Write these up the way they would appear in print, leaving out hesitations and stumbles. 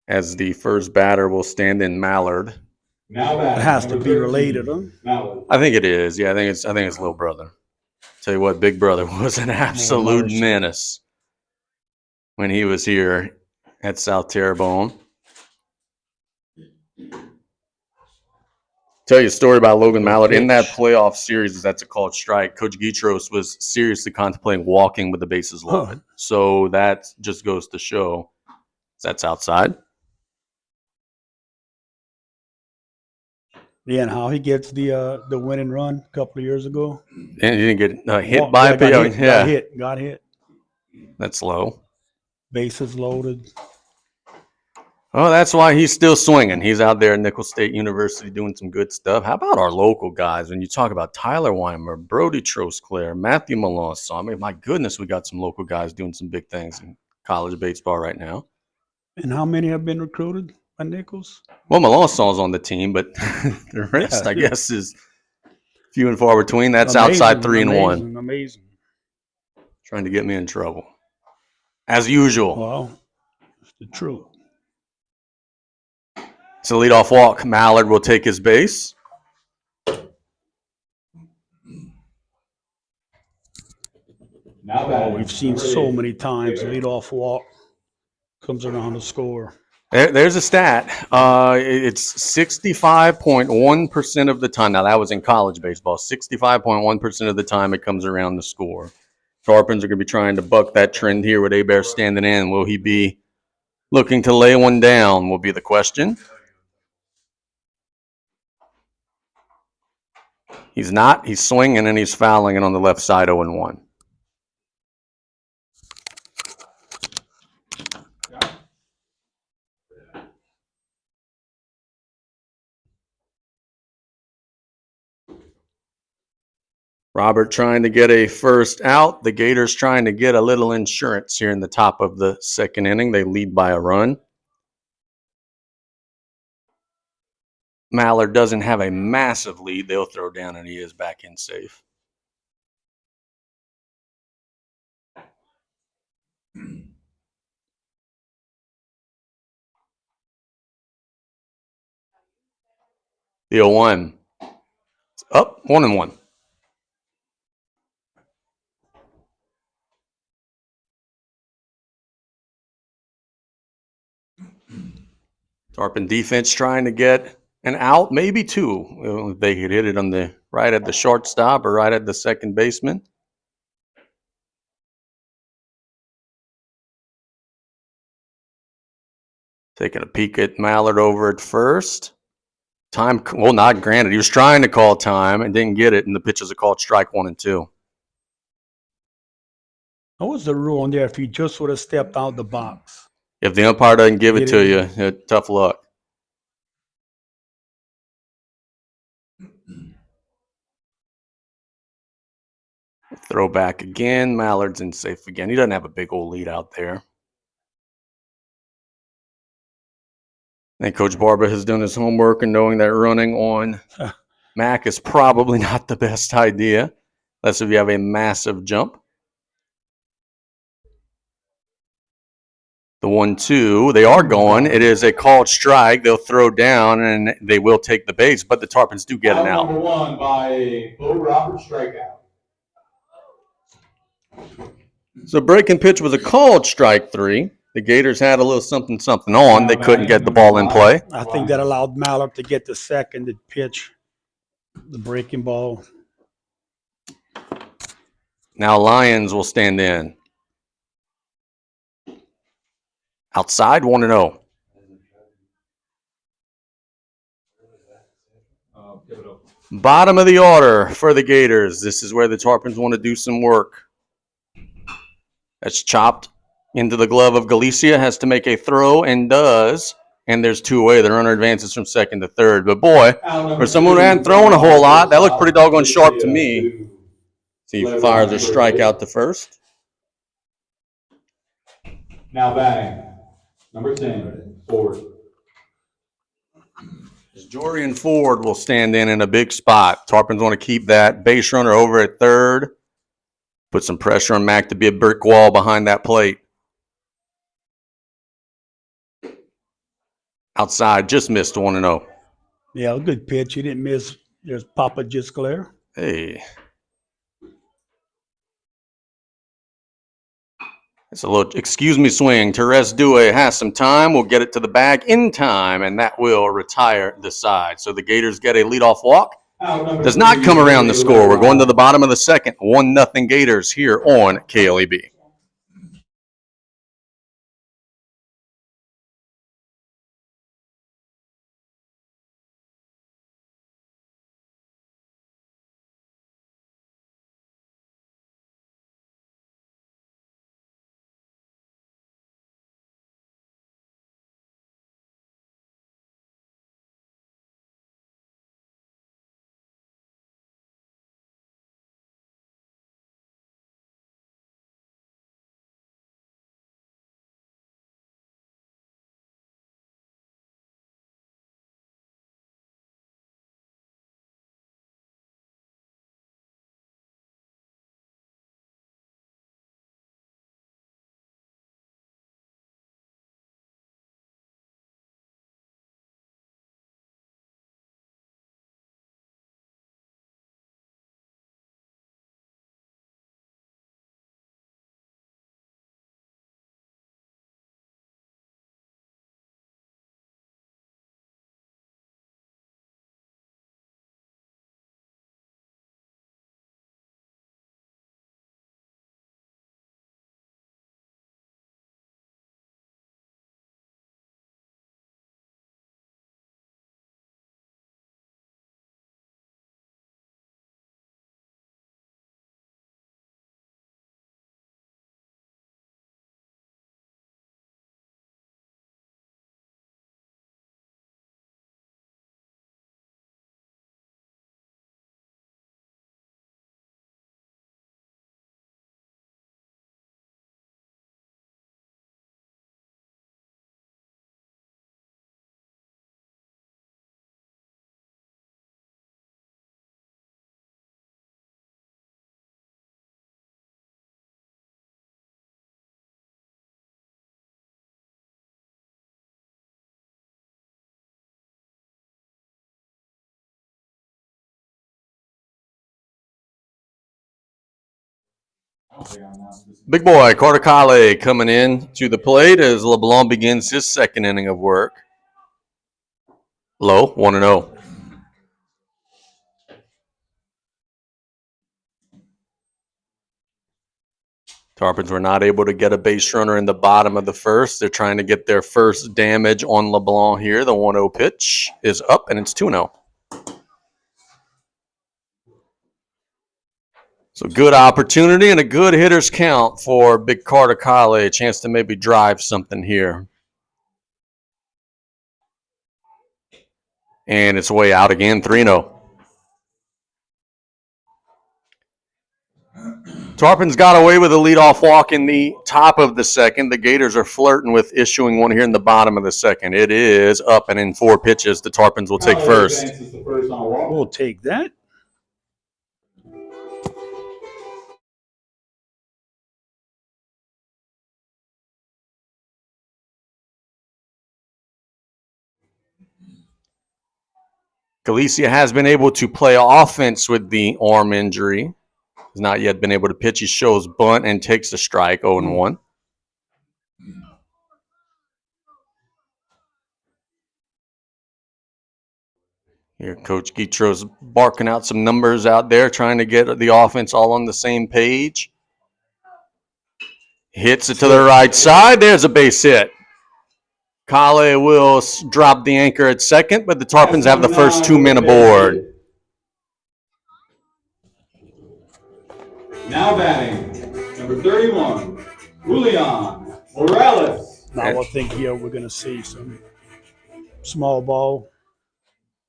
As the first batter will stand in Mallard. It has to be related, huh? I think it is. Yeah, I think it's little brother. Tell you what, big brother was an absolute menace when he was here at South Terrebonne. Tell you a story about Logan Mallard. In that playoff series, that's a called strike. Coach Gitros was seriously contemplating walking with the bases loaded. So that just goes to show that's outside. Yeah, and how he gets the winning run a couple of years ago. And he didn't get hit by a pitch. Got hit. That's low. Bases loaded. Oh, that's why he's still swinging. He's out there at Nicholls State University doing some good stuff. How about our local guys? When you talk about Tyler Weimer, Brody Trosclair, Matthew Melanson, I mean, my goodness, we got some local guys doing some big things in college baseball right now. And how many have been recruited by Nicholls? Well, Melanson's on the team, but the rest, I guess, is few and far between. That's outside 3-1. Amazing. Trying to get me in trouble. As usual. Well, it's the truth. It's a leadoff walk. Mallard will take his base. Now we've seen so many times leadoff walk comes around to score. There's a stat. It's 65.1% of the time. Now, that was in college baseball. 65.1% of the time it comes around to score. Tarpons are going to be trying to buck that trend here with Hebert standing in. Will he be looking to lay one down will be the question. He's not. He's swinging and he's fouling it on the left side 0-1. Robert trying to get a first out. The Gators trying to get a little insurance here in the top of the second inning. They lead by a run. Mallard doesn't have a massive lead. They'll throw down, and he is back in safe. The 0-1. It's up 1-1. Tarpon defense trying to get an out, maybe two. They could hit it on the right at the shortstop or right at the second baseman. Taking a peek at Mallard over at first. Time, well, not granted. He was trying to call time and didn't get it, and the pitches are called strike 1 and 2. What was the rule on there if you just would have stepped out the box? If the umpire doesn't give it to you, tough luck. Throw back again. Mallard's in safe again. He doesn't have a big old lead out there. I think Coach Barba has done his homework and knowing that running on Mac is probably not the best idea, unless if you have a massive jump. The 1-2, they are going. It is a called strike. They'll throw down, and they will take the base, but the Tarpons do get an out. Number 1 by Bo Roberts, strikeout. So breaking pitch was a called strike 3. The Gators had a little something on. They couldn't get the ball in play. I think that allowed Mallard to get the second pitch, the breaking ball. Now Lions will stand in. Outside 1-0. Bottom of the order for the Gators. This is where the Tarpons want to do some work. That's chopped into the glove of Galicia. Has to make a throw and does. And there's 2 away. The runner advances from second to third. But boy, for someone who hadn't thrown a whole lot, that looked pretty doggone sharp to me. See, he fires a strikeout to first. Now batting. Number 10, Ford. Jorian Ford will stand in a big spot. Tarpons want to keep that base runner over at third. Put some pressure on Mac to be a brick wall behind that plate. Outside, just missed 1-0. Yeah, a good pitch. He didn't miss. There's Papa just clear. Hey. It's a little, excuse me, swing. Therese Due has some time. We'll get it to the bag in time, and that will retire the side. So the Gators get a leadoff walk. Does not come around the score. We're going to the bottom of the second. 1-0 Gators here on KLEB. Big boy Carter Kale coming in to the plate as LeBlanc begins his second inning of work. Low, 1-0. Tarpons were not able to get a base runner in the bottom of the first. They're trying to get their first damage on LeBlanc here. The 1-0 pitch is up, and it's 2-0. So good opportunity and a good hitter's count for Big Carter Kale. A chance to maybe drive something here. And it's way out again, 3-0. Tarpons got away with a leadoff walk in the top of the second. The Gators are flirting with issuing one here in the bottom of the second. It is up and in 4 pitches. The Tarpons will take first. We'll take that. Galicia has been able to play offense with the arm injury. Has not yet been able to pitch. He shows bunt and takes a strike, 0-1. Here, Coach Guitro's barking out some numbers out there, trying to get the offense all on the same page. Hits it to the right side. There's a base hit. Kale will drop the anchor at second, but the Tarpons have the first 2 men aboard. Now batting, number 31, Julian Morales. Now I think here we're going to see some small ball.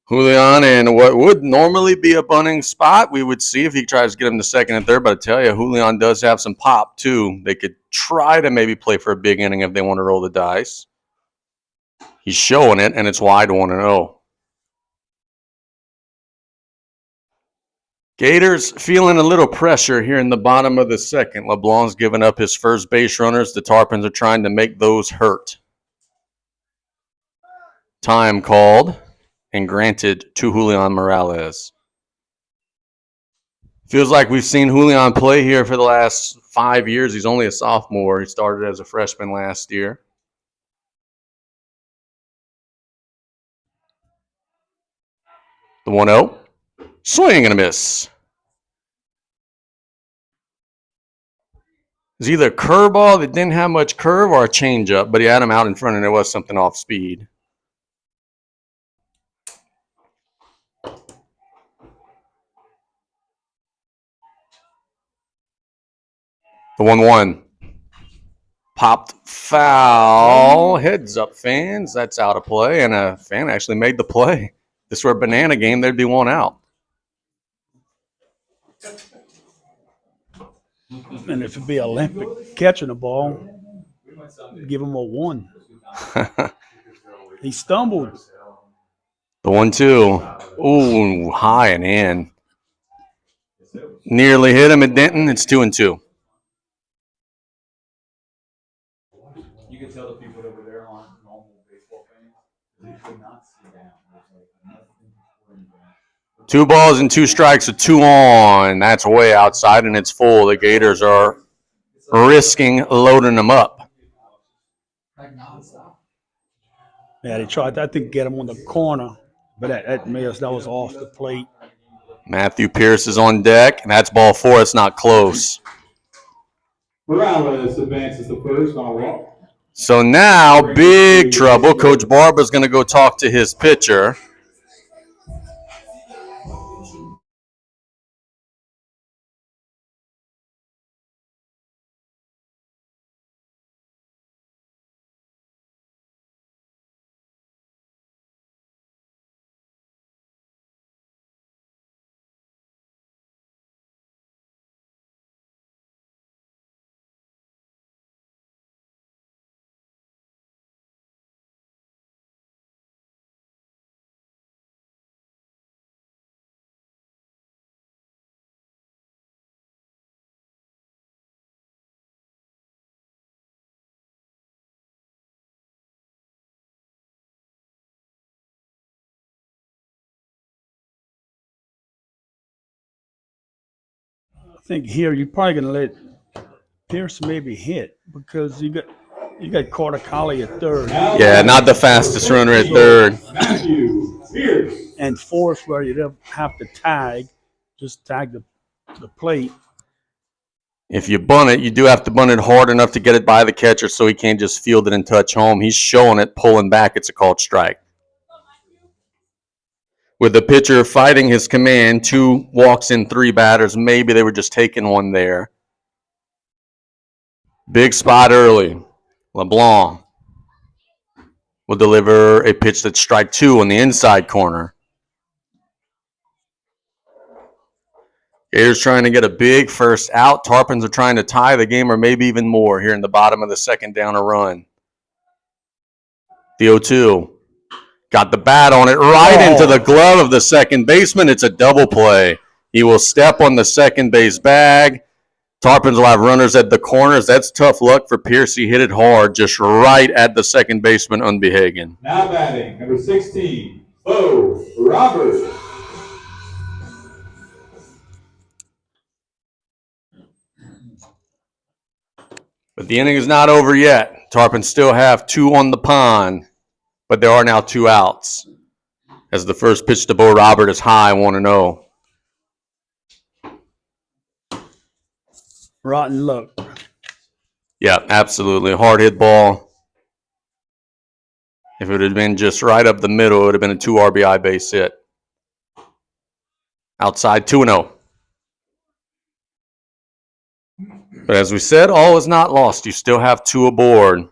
Julian in what would normally be a bunting spot. We would see if he tries to get him to second and third, but I tell you, Julian does have some pop too. They could try to maybe play for a big inning if they want to roll the dice. He's showing it, and it's wide 1-0. Gators feeling a little pressure here in the bottom of the second. LeBlanc's given up his first base runners. The Tarpons are trying to make those hurt. Time called and granted to Julian Morales. Feels like we've seen Julian play here for the last 5 years. He's only a sophomore. He started as a freshman last year. The 1-0. Swing and a miss. It's either a curveball that didn't have much curve or a changeup, but he had him out in front and there was something off speed. The 1-1. Popped foul. Heads up, fans. That's out of play, and a fan actually made the play. If this were a banana game, there'd be one out. And if it be Olympic catching the ball, give him a 1. He stumbled. The 1-2. Ooh, high and in. Nearly hit him at Denton. It's 2-2. You can tell the people over there aren't normal baseball fans. They could not see down. There's like 2 balls and 2 strikes with 2 on. That's way outside and it's full. The Gators are risking loading them up. Yeah, they tried, I think, get him on the corner, but that miss, that was off the plate. Matthew Pierce is on deck, and that's ball 4. It's not close. Morales advances to first on a walk. So now, big trouble. Coach Barba's going to go talk to his pitcher. I think here you're probably going to let Pierce maybe hit because you got Carter Colley at third. Yeah, not the fastest runner at third. Matthew Pierce. And fourth, where you don't have to just tag the plate. If you bunt it, you do have to bunt it hard enough to get it by the catcher so he can't just field it and touch home. He's showing it, pulling back. It's a called strike. With the pitcher fighting his command, 2 walks in 3 batters. Maybe they were just taking one there. Big spot early. LeBlanc will deliver a pitch that's strike 2 on the inside corner. Gators trying to get a big first out. Tarpons are trying to tie the game or maybe even more here in the bottom of the second down a run. The 0-2. Got the bat on it right into the glove of the second baseman. It's a double play. He will step on the second base bag. Tarpons will have runners at the corners. That's tough luck for Pierce. He hit it hard just right at the second baseman, Unbehagen. Now batting, number 16, Bo Roberts. But the inning is not over yet. Tarpons still have 2 on the pond, but there are now 2 outs. As the first pitch to Bo Robert is high, 1-0. Rotten luck. Yeah, absolutely. Hard hit ball. If it had been just right up the middle, it would have been a 2 RBI base hit. Outside, 2-0. But as we said, all is not lost. You still have 2 aboard.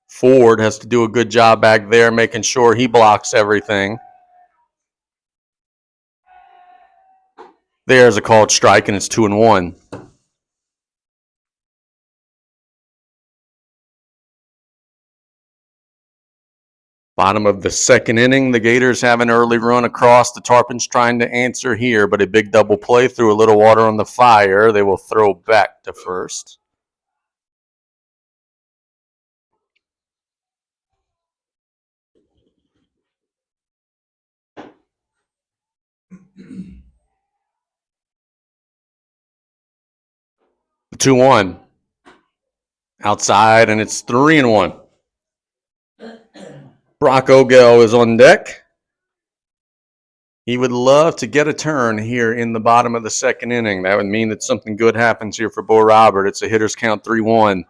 Ford has to do a good job back there, making sure he blocks everything. There's a called strike, and it's 2-1. Bottom of the second inning, the Gators have an early run across. The Tarpons trying to answer here, but a big double play threw a little water on the fire. They will throw back to first. 2-1. Outside, and it's 3-1. Brock Ogell is on deck. He would love to get a turn here in the bottom of the second inning. That would mean that something good happens here for Bo Robert. It's a hitter's count 3-1.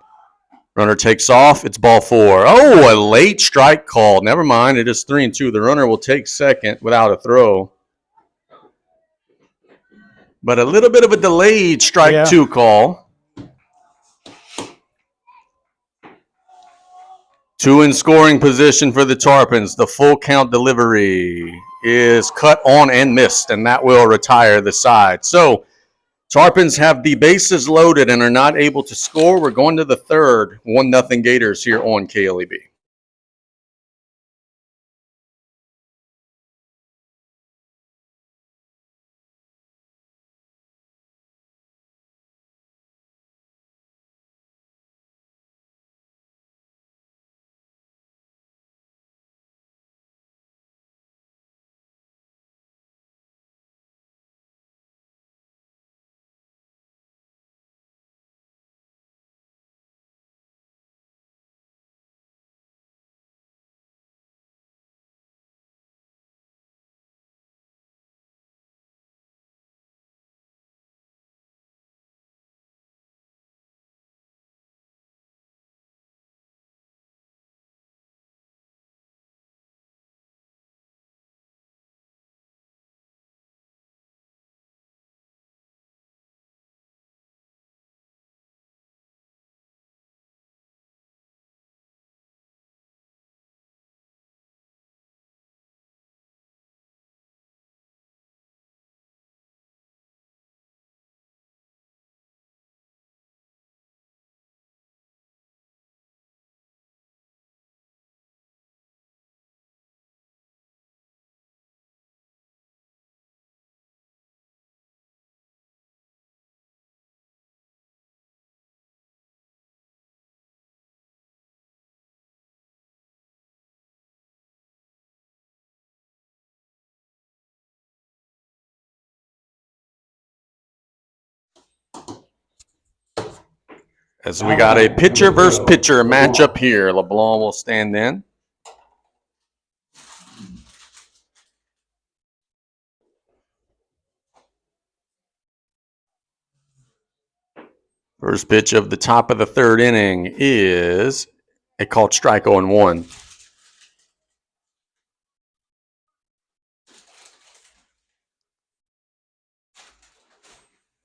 Runner takes off. It's ball 4. Oh, a late strike call. Never mind. It is 3-2. The runner will take second without a throw. But a little bit of a delayed strike 2 call. 2 in scoring position for the Tarpons. The full count delivery is cut on and missed, and that will retire the side. So Tarpons have the bases loaded and are not able to score. We're going to the third. 1-0 Gators here on KLEB. As we got a pitcher versus pitcher matchup here. LeBlanc will stand in. First pitch of the top of the third inning is a called strike 0-1.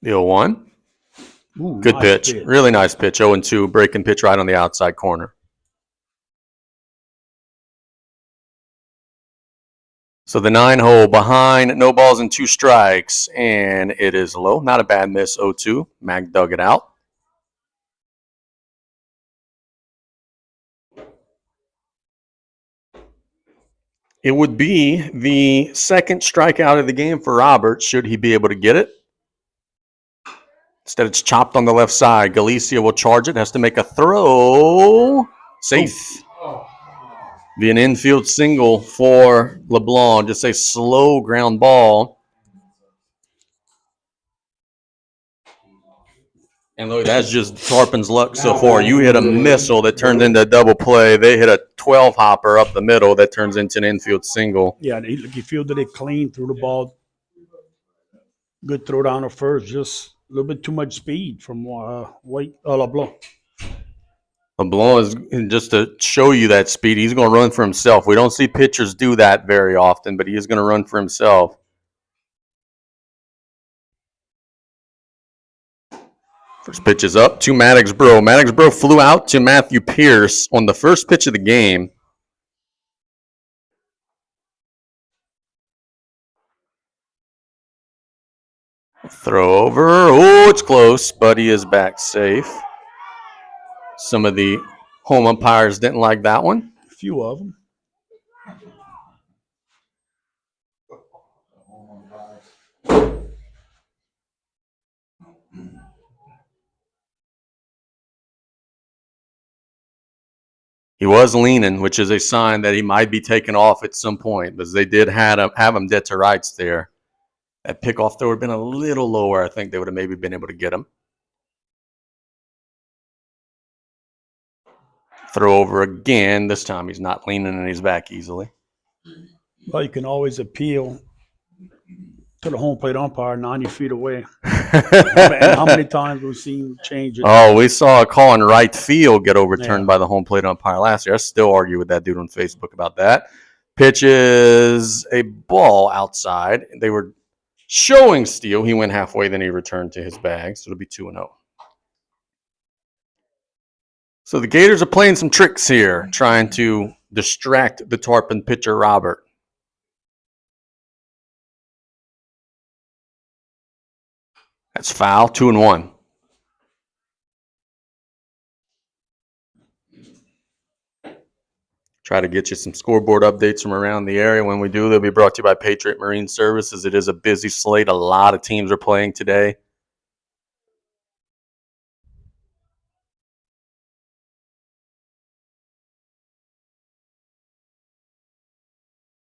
The 0-1. Ooh, Good nice pitch. Really nice pitch. 0-2. Breaking pitch right on the outside corner. So the 9-hole behind, no balls and 2 strikes. And it is low. Not a bad miss. 0-2. Mac dug it out. It would be the second strikeout of the game for Robert, should he be able to get it. Instead, it's chopped on the left side. Galicia will charge it. Has to make a throw. Safe. Be an infield single for LeBlanc. Just a slow ground ball. And look, that's just Tarpon's luck so far. You hit a missile that turned into a double play. They hit a 12-hopper up the middle that turns into an infield single. Yeah, you fielded it clean, threw the ball. Good throw down at first. Just a little bit too much speed from LeBlanc. LeBlanc is, just to show you that speed, he's going to run for himself. We don't see pitchers do that very often, but he is going to run for himself. First pitch is up to Maddox Bro. Maddox Bro flew out to Matthew Pierce on the first pitch of the game. Throw over. Oh, it's close, but he is back safe. Some of the home umpires didn't like that one. A few of them. He was leaning, which is a sign that he might be taken off at some point, because they did have him dead to rights there. That pickoff throw would have been a little lower. I think they would have maybe been able to get him. Throw over again. This time he's not leaning in his back easily. Well, you can always appeal to the home plate umpire 90 feet away. And how many times we've seen change it? Oh, we saw a call in right field get overturned Yeah. by the home plate umpire last year. I still argue with that dude on Facebook about that. Pitch is a ball outside. They were showing steal. He went halfway, then he returned to his bag. So it'll be 2-0. So the Gators are playing some tricks here, trying to distract the Tarpon pitcher, Robert. That's foul, 2-1. Try to get you some scoreboard updates from around the area. When we do, they'll be brought to you by Patriot Marine Services. It is a busy slate. A lot of teams are playing today.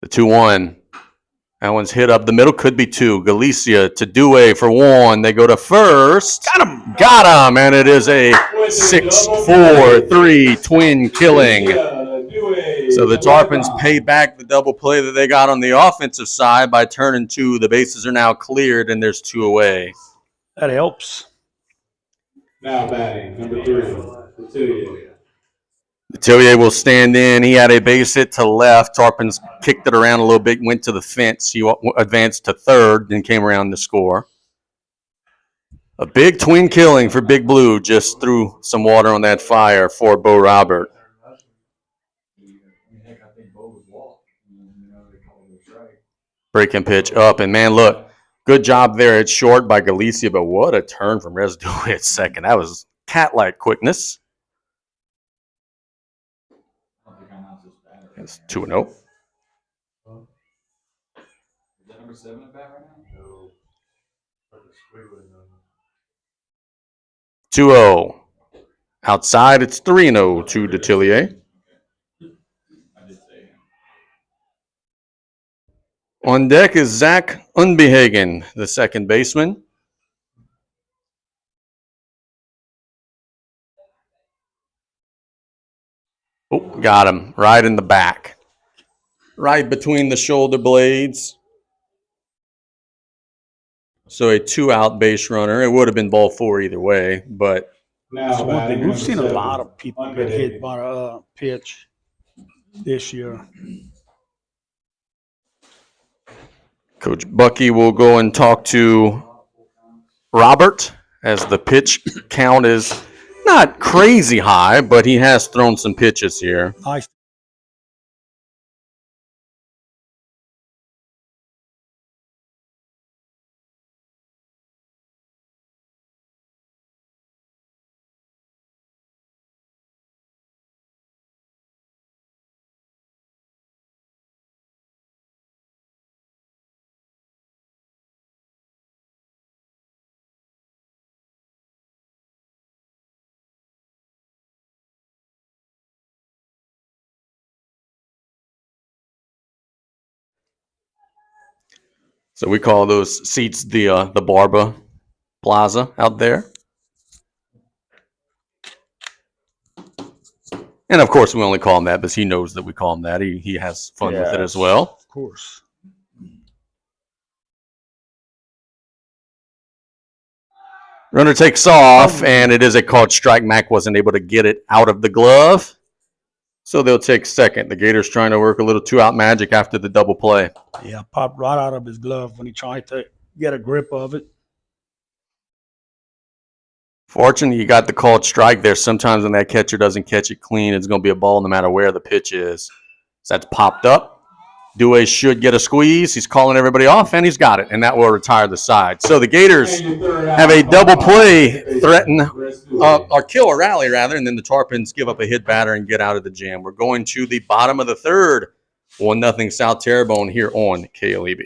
The 2-1. That one's hit up the middle. Could be two. Galicia to Dewey for one. They go to first. Got him. Got him. And it is a 6-4-3 twin killing. So the Tarpons pay back the double play that they got on the offensive side by turning two. The bases are now cleared, and there's two away. That helps. Now batting, number 3, Tillier will stand in. He had a base hit to left. Tarpons kicked it around a little bit, went to the fence. He advanced to third, then came around to score. A big twin killing for Big Blue. Just threw some water on that fire for Bo Robert. Breaking pitch up, and man, look, good job there. It's short by Galicia, but what a turn from Residue at second. That was cat-like quickness. It's 2-0. Is that number 7 at bat right now? No. 2-0. Outside, it's 3-0 to Detillier. On deck is Zach Unbehagen, the second baseman. Oh, got him right in the back. Right between the shoulder blades. So a 2-out base runner. It would have been ball 4 either way, but That's one thing. We've seen a lot of people get hit by a pitch this year. Coach Bucky will go and talk to Robert as the pitch count is not crazy high, but he has thrown some pitches here. Nice. So we call those seats the Barba Plaza out there. And of course, we only call him that because he knows that we call him that. He has fun with it as well. Of course. Runner takes off, and it is a called strike. Mac wasn't able to get it out of the glove. So they'll take second. The Gators trying to work a little 2-out magic after the double play. Yeah, popped right out of his glove when he tried to get a grip of it. Fortunately, you got the called strike there. Sometimes when that catcher doesn't catch it clean, it's going to be a ball no matter where the pitch is. So that's popped up. Dewey should get a squeeze. He's calling everybody off, and he's got it, and that will retire the side. So the Gators have a double play threaten, or kill a rally, rather, and then the Tarpons give up a hit batter and get out of the jam. We're going to the bottom of the third. 1-0 South Terrebonne here on KLEB.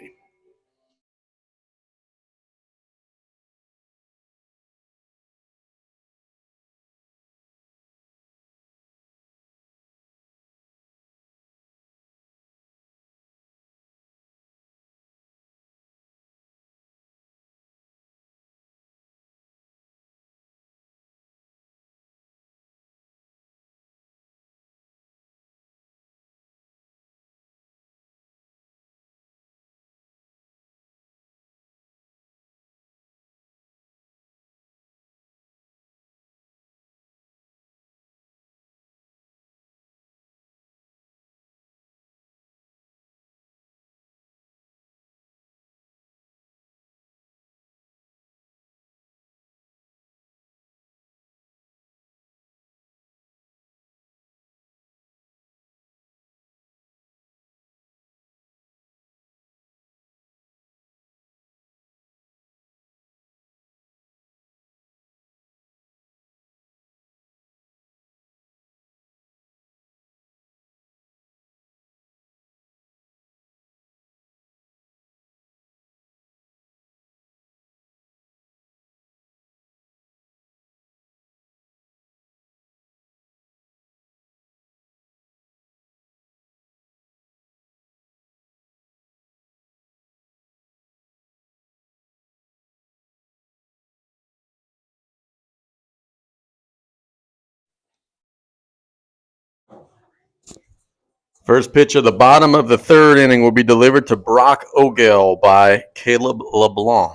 First pitch of the bottom of the third inning will be delivered to Brock Ogel by Caleb LeBlanc.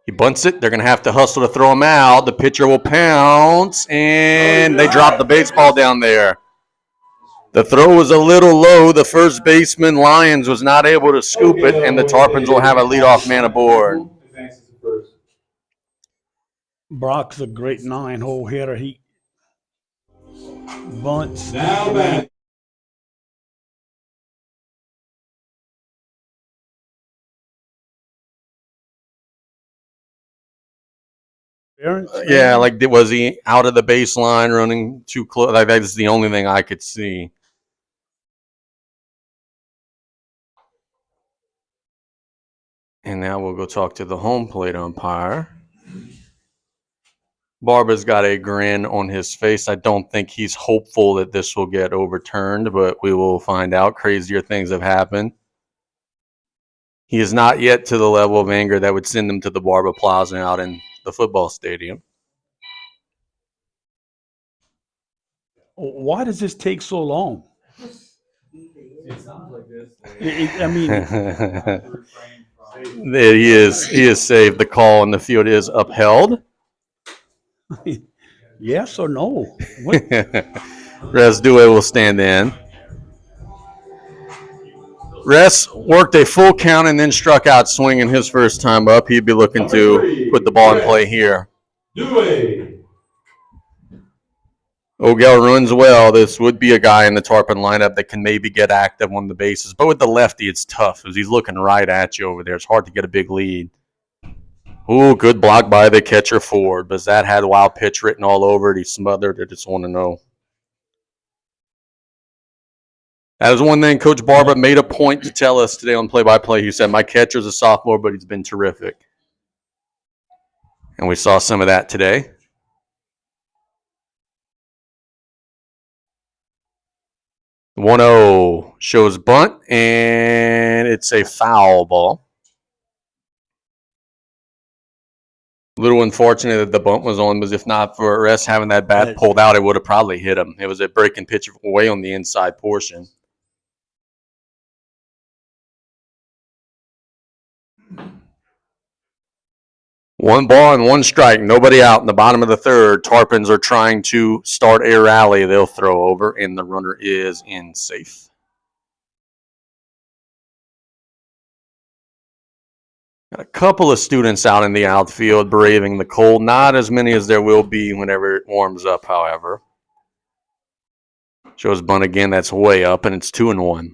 He bunts it. They're going to have to hustle to throw him out. The pitcher will pounce, and they drop the baseball down there. The throw was a little low. The first baseman, Lyons, was not able to scoop it, and the Tarpons will have a leadoff man aboard. Brock's a great 9-hole hitter. He bunts. Now back. Yeah, like was he out of the baseline running too close? Like, that's the only thing I could see. And now we'll go talk to the home plate umpire. Barber's got a grin on his face. I don't think he's hopeful that this will get overturned, but we will find out. Crazier things have happened. He is not yet to the level of anger that would send him to the Barber Plaza out in the football stadium. Why does this take so long? It sounds like this. I mean, He is saved. The call in the field is upheld. yes or no? What? Res Due will stand in. Res worked a full count and then struck out swinging his first time up. He'd be looking to put the ball in play here. Ogel runs well. This would be a guy in the Tarpon lineup that can maybe get active on the bases. But with the lefty, it's tough because he's looking right at you over there. It's hard to get a big lead. Ooh, good block by the catcher Ford. But that had wild pitch written all over it. He smothered it. It's 1-0. That is one thing Coach Barber made a point to tell us today on play-by-play. He said, my catcher's a sophomore, but he's been terrific. And we saw some of that today. The 1-0 shows bunt, and it's a foul ball. A little unfortunate that the bunt was on, because if not for Arrest having that bat pulled out, it would have probably hit him. It was a breaking pitch away on the inside portion. One ball and one strike. Nobody out in the bottom of the third. Tarpons are trying to start a rally. They'll throw over, and the runner is in safe. Got a couple of students out in the outfield braving the cold. Not as many as there will be whenever it warms up, however. Shows bunt again. That's way up, and it's 2-1.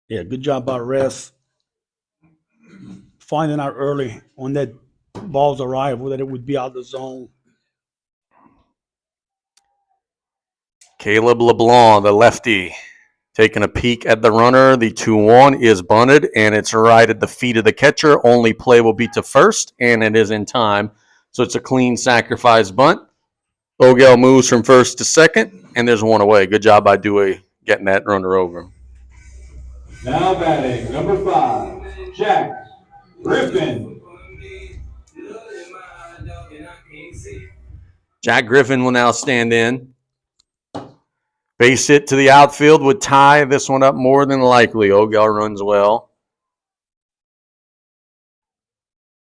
Yeah, good job by Rest. Finding out early on that ball's arrival that it would be out of the zone. Caleb LeBlanc, the lefty, taking a peek at the runner. The 2-1 is bunted, and it's right at the feet of the catcher. Only play will be to first, and it is in time. So it's a clean sacrifice bunt. Ogel moves from first to second, and there's one away. Good job by Dewey getting that runner over. Now batting, number 5, Jack Griffin. Jack Griffin will now stand in. Base hit to the outfield would tie this one up more than likely. Ogel runs well.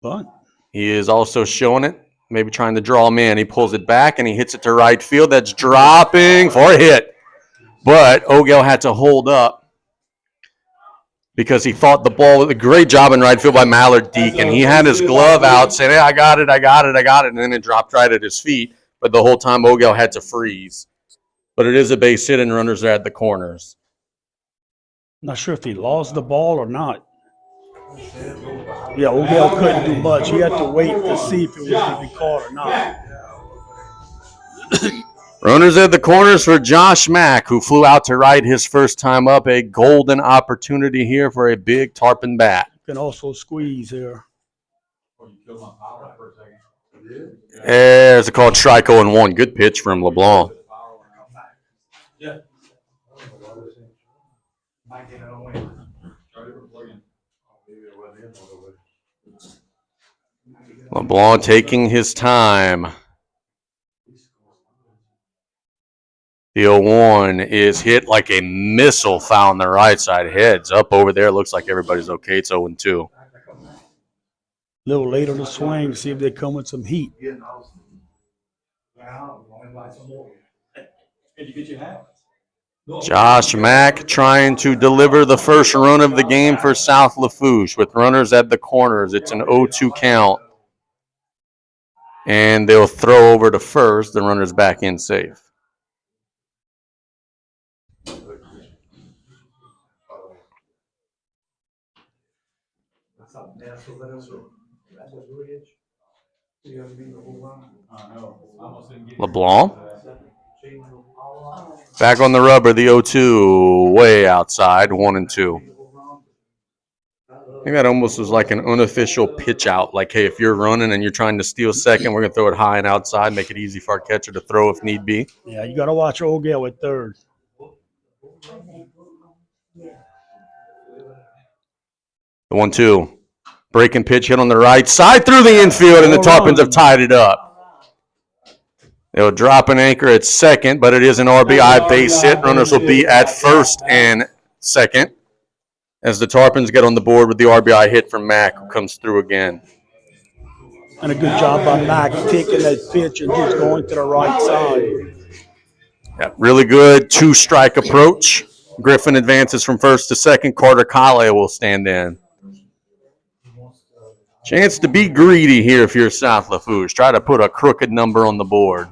Bunt. He is also showing it, maybe trying to draw him in. He pulls it back, and he hits it to right field. That's dropping for a hit. But Ogel had to hold up because he thought the ball was a great job in right field by Mallard Deacon. He had his glove out saying, hey, I got it. And then it dropped right at his feet. But the whole time Ogel had to freeze. But it is a base hit, and runners are at the corners. Not sure if he lost the ball or not. Yeah, Ogel couldn't do much. He had to wait to see if it was going to be caught or not. Runners at the corners for Josh Mack, who flew out to right his first time up. A golden opportunity here for a big Tarpon bat. Can also squeeze here. There's a called strike 0-1. Good pitch from LeBlanc. LeBlanc taking his time. The 0-1 is hit like a missile, foul on the right side. Heads up over there. Looks like everybody's okay. It's 0-2. A little late on the swing, see if they come with some heat. Josh Mack trying to deliver the first run of the game for South Lafourche with runners at the corners. It's an 0-2 count. And they'll throw over to first. The runner's back in safe. LeBlanc. Back on the rubber, the 0-2, way outside, 1-2. I think that almost was like an unofficial pitch out. Like, hey, if you're running and you're trying to steal second, we're going to throw it high and outside, make it easy for our catcher to throw if need be. Yeah, you got to watch old Gale at third. The 1-2. Breaking pitch hit on the right side through the infield, and the Tarpons have tied it up. They'll drop an anchor at second, but it is an RBI base hit. Runners will be at first and second as the Tarpons get on the board with the RBI hit from Mack, who comes through again. And a good job by Mack taking that pitch and just going to the right side. Yeah, really good two-strike approach. Griffin advances from first to second. Carter Kale will stand in. Chance to be greedy here if you're South Lafourche. Try to put a crooked number on the board.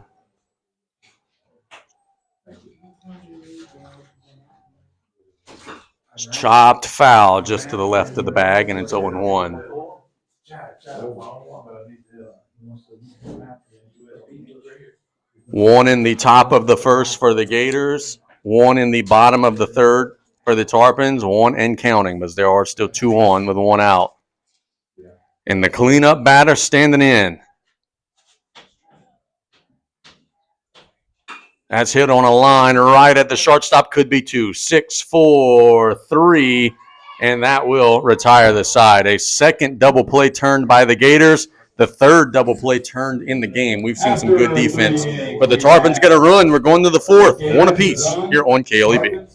Chopped foul just to the left of the bag, and it's 0-1. One in the top of the first for the Gators, one in the bottom of the third for the Tarpons, one and counting, but there are still two on with one out. And the cleanup batter standing in. That's hit on a line right at the shortstop. Could be two. 6-4-3, and that will retire the side. A second double play turned by the Gators. The third double play turned in the game. We've seen some good defense, but the Tarpons get a run. We're going to the fourth. One apiece here on KLEB.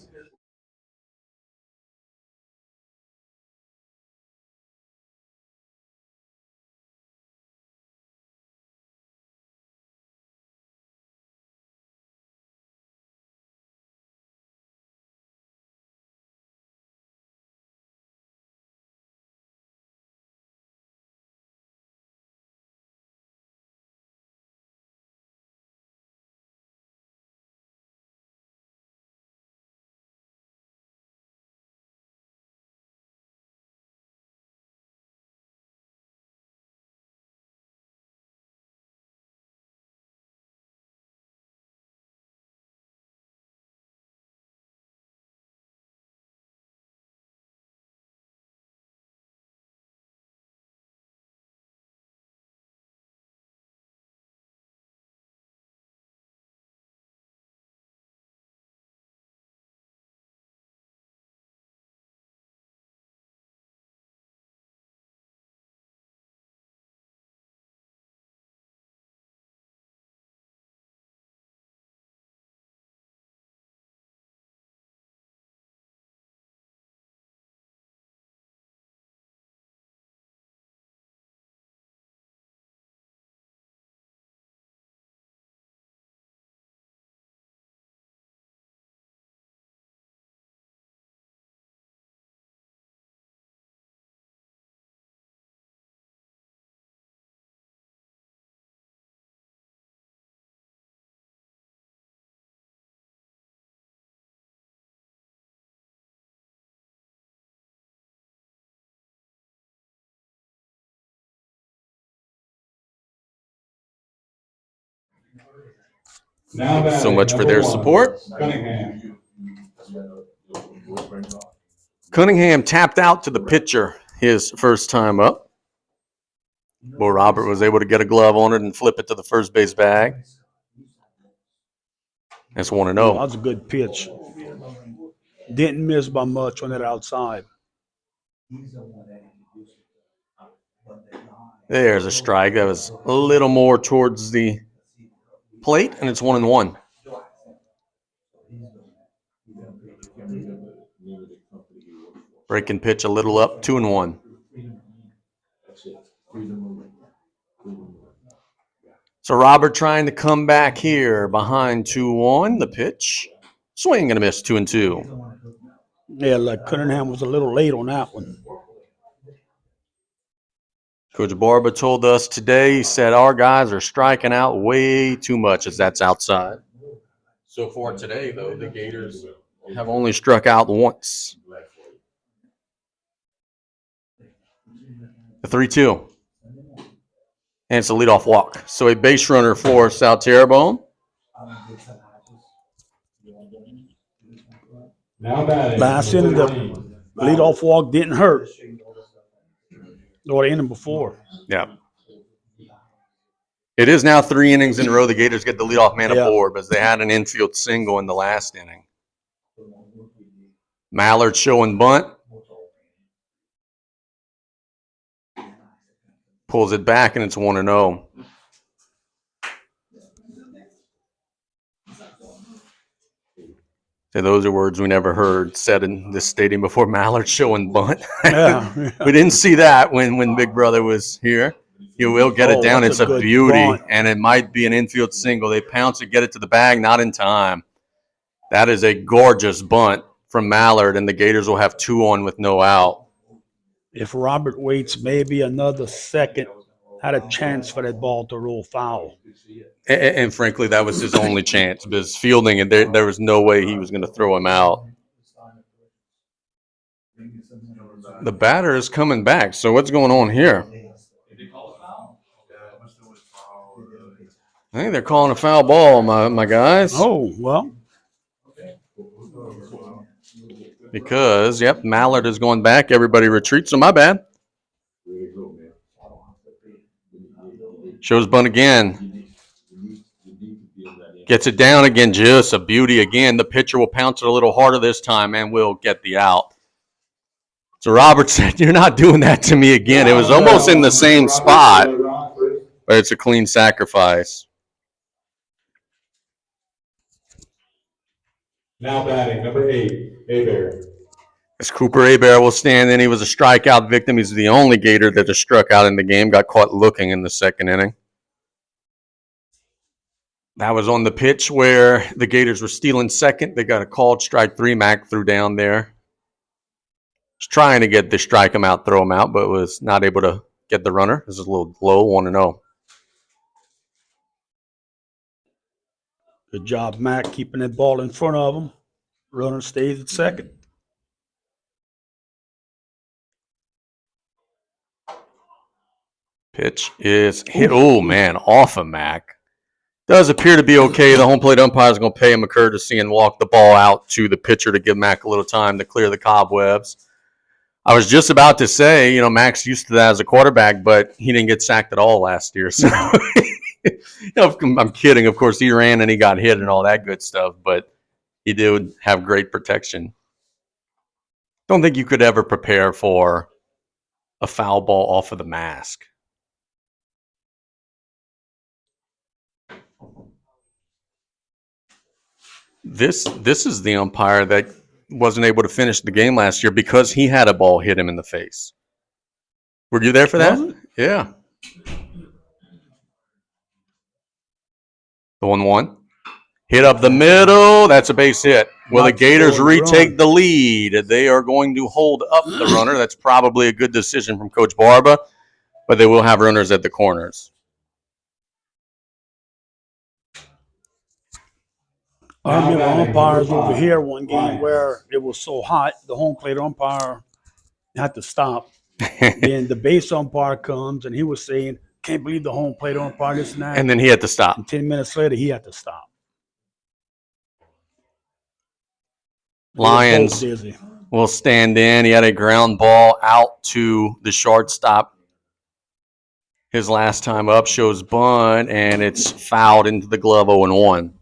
Thank you so much for their support. Cunningham tapped out to the pitcher his first time up. Bo Robert was able to get a glove on it and flip it to the first base bag. That's 1-0. That was a good pitch. Didn't miss by much on that outside. There's a strike. That was a little more towards the plate, and it's 1-1. Breaking pitch a little up, 2-1. So Robert trying to come back here behind 2-1. The pitch. Swing and a miss, 2-2. Yeah, like Cunningham was a little late on that one. Coach Barba told us today, he said our guys are striking out way too much as that's outside. So far today, though, the Gators have only struck out once. The 3-2. And it's a leadoff walk. So a base runner for South Terrebonne. Last inning, the leadoff walk didn't hurt. Or the inning before. Yeah. It is now 3 innings in a row. The Gators get the leadoff man aboard because they had an infield single in the last inning. Mallard showing bunt. Pulls it back, and it's 1-0. So those are words we never heard said in this stadium before. Mallard showing bunt. Yeah. We didn't see that when Big Brother was here. You will get it down. It's a beauty, bunt. And it might be an infield single. They pounce it, get it to the bag, not in time. That is a gorgeous bunt from Mallard, and the Gators will have 2 on with no out. If Robert waits maybe another second, had a chance for that ball to roll foul. And frankly, that was his only chance because fielding, and there was no way he was going to throw him out. The batter is coming back. So what's going on here? I think they're calling a foul ball, my guys. Oh, well. Because, yep, Mallard is going back. Everybody retreats, so my bad. Shows bunt again. Gets it down again. Just a beauty again. The pitcher will pounce it a little harder this time and will get the out. So Robert said, "You're not doing that to me again." It was almost in the same spot, but it's a clean sacrifice. Now batting, number 8, Hebert. As Cooper Hebert will stand in, he was a strikeout victim. He's the only Gator that has struck out in the game. Got caught looking in the second inning. That was on the pitch where the Gators were stealing second. They got a called strike 3. Mac threw down there. Was trying to get the strike him out, throw him out, but was not able to get the runner. This is a little low, 1-0. Good job, Mac, keeping that ball in front of him. Runner stays at second. Pitch is hit. Oh, man, off of Mac. Does appear to be okay. The home plate umpire is going to pay him a courtesy and walk the ball out to the pitcher to give Mac a little time to clear the cobwebs. I was just about to say, Mac's used to that as a quarterback, but he didn't get sacked at all last year. So I'm kidding. Of course, he ran and he got hit and all that good stuff, but he did have great protection. Don't think you could ever prepare for a foul ball off of the mask. This is the umpire that wasn't able to finish the game last year because he had a ball hit him in the face. Were you there for that? Yeah. The 1-1. Hit up the middle. That's a base hit. Will the Gators retake the lead? They are going to hold up the runner. That's probably a good decision from Coach Barba, but they will have runners at the corners. I remember umpires over here one game where it was so hot, the home plate umpire had to stop. Then the base umpire comes, and he was saying, "Can't believe the home plate umpire, this and that." And then he had to stop. And 10 minutes later, he had to stop. Lyons will stand in. He had a ground ball out to the shortstop. His last time up, shows bunt, and it's fouled into the glove, 0-1.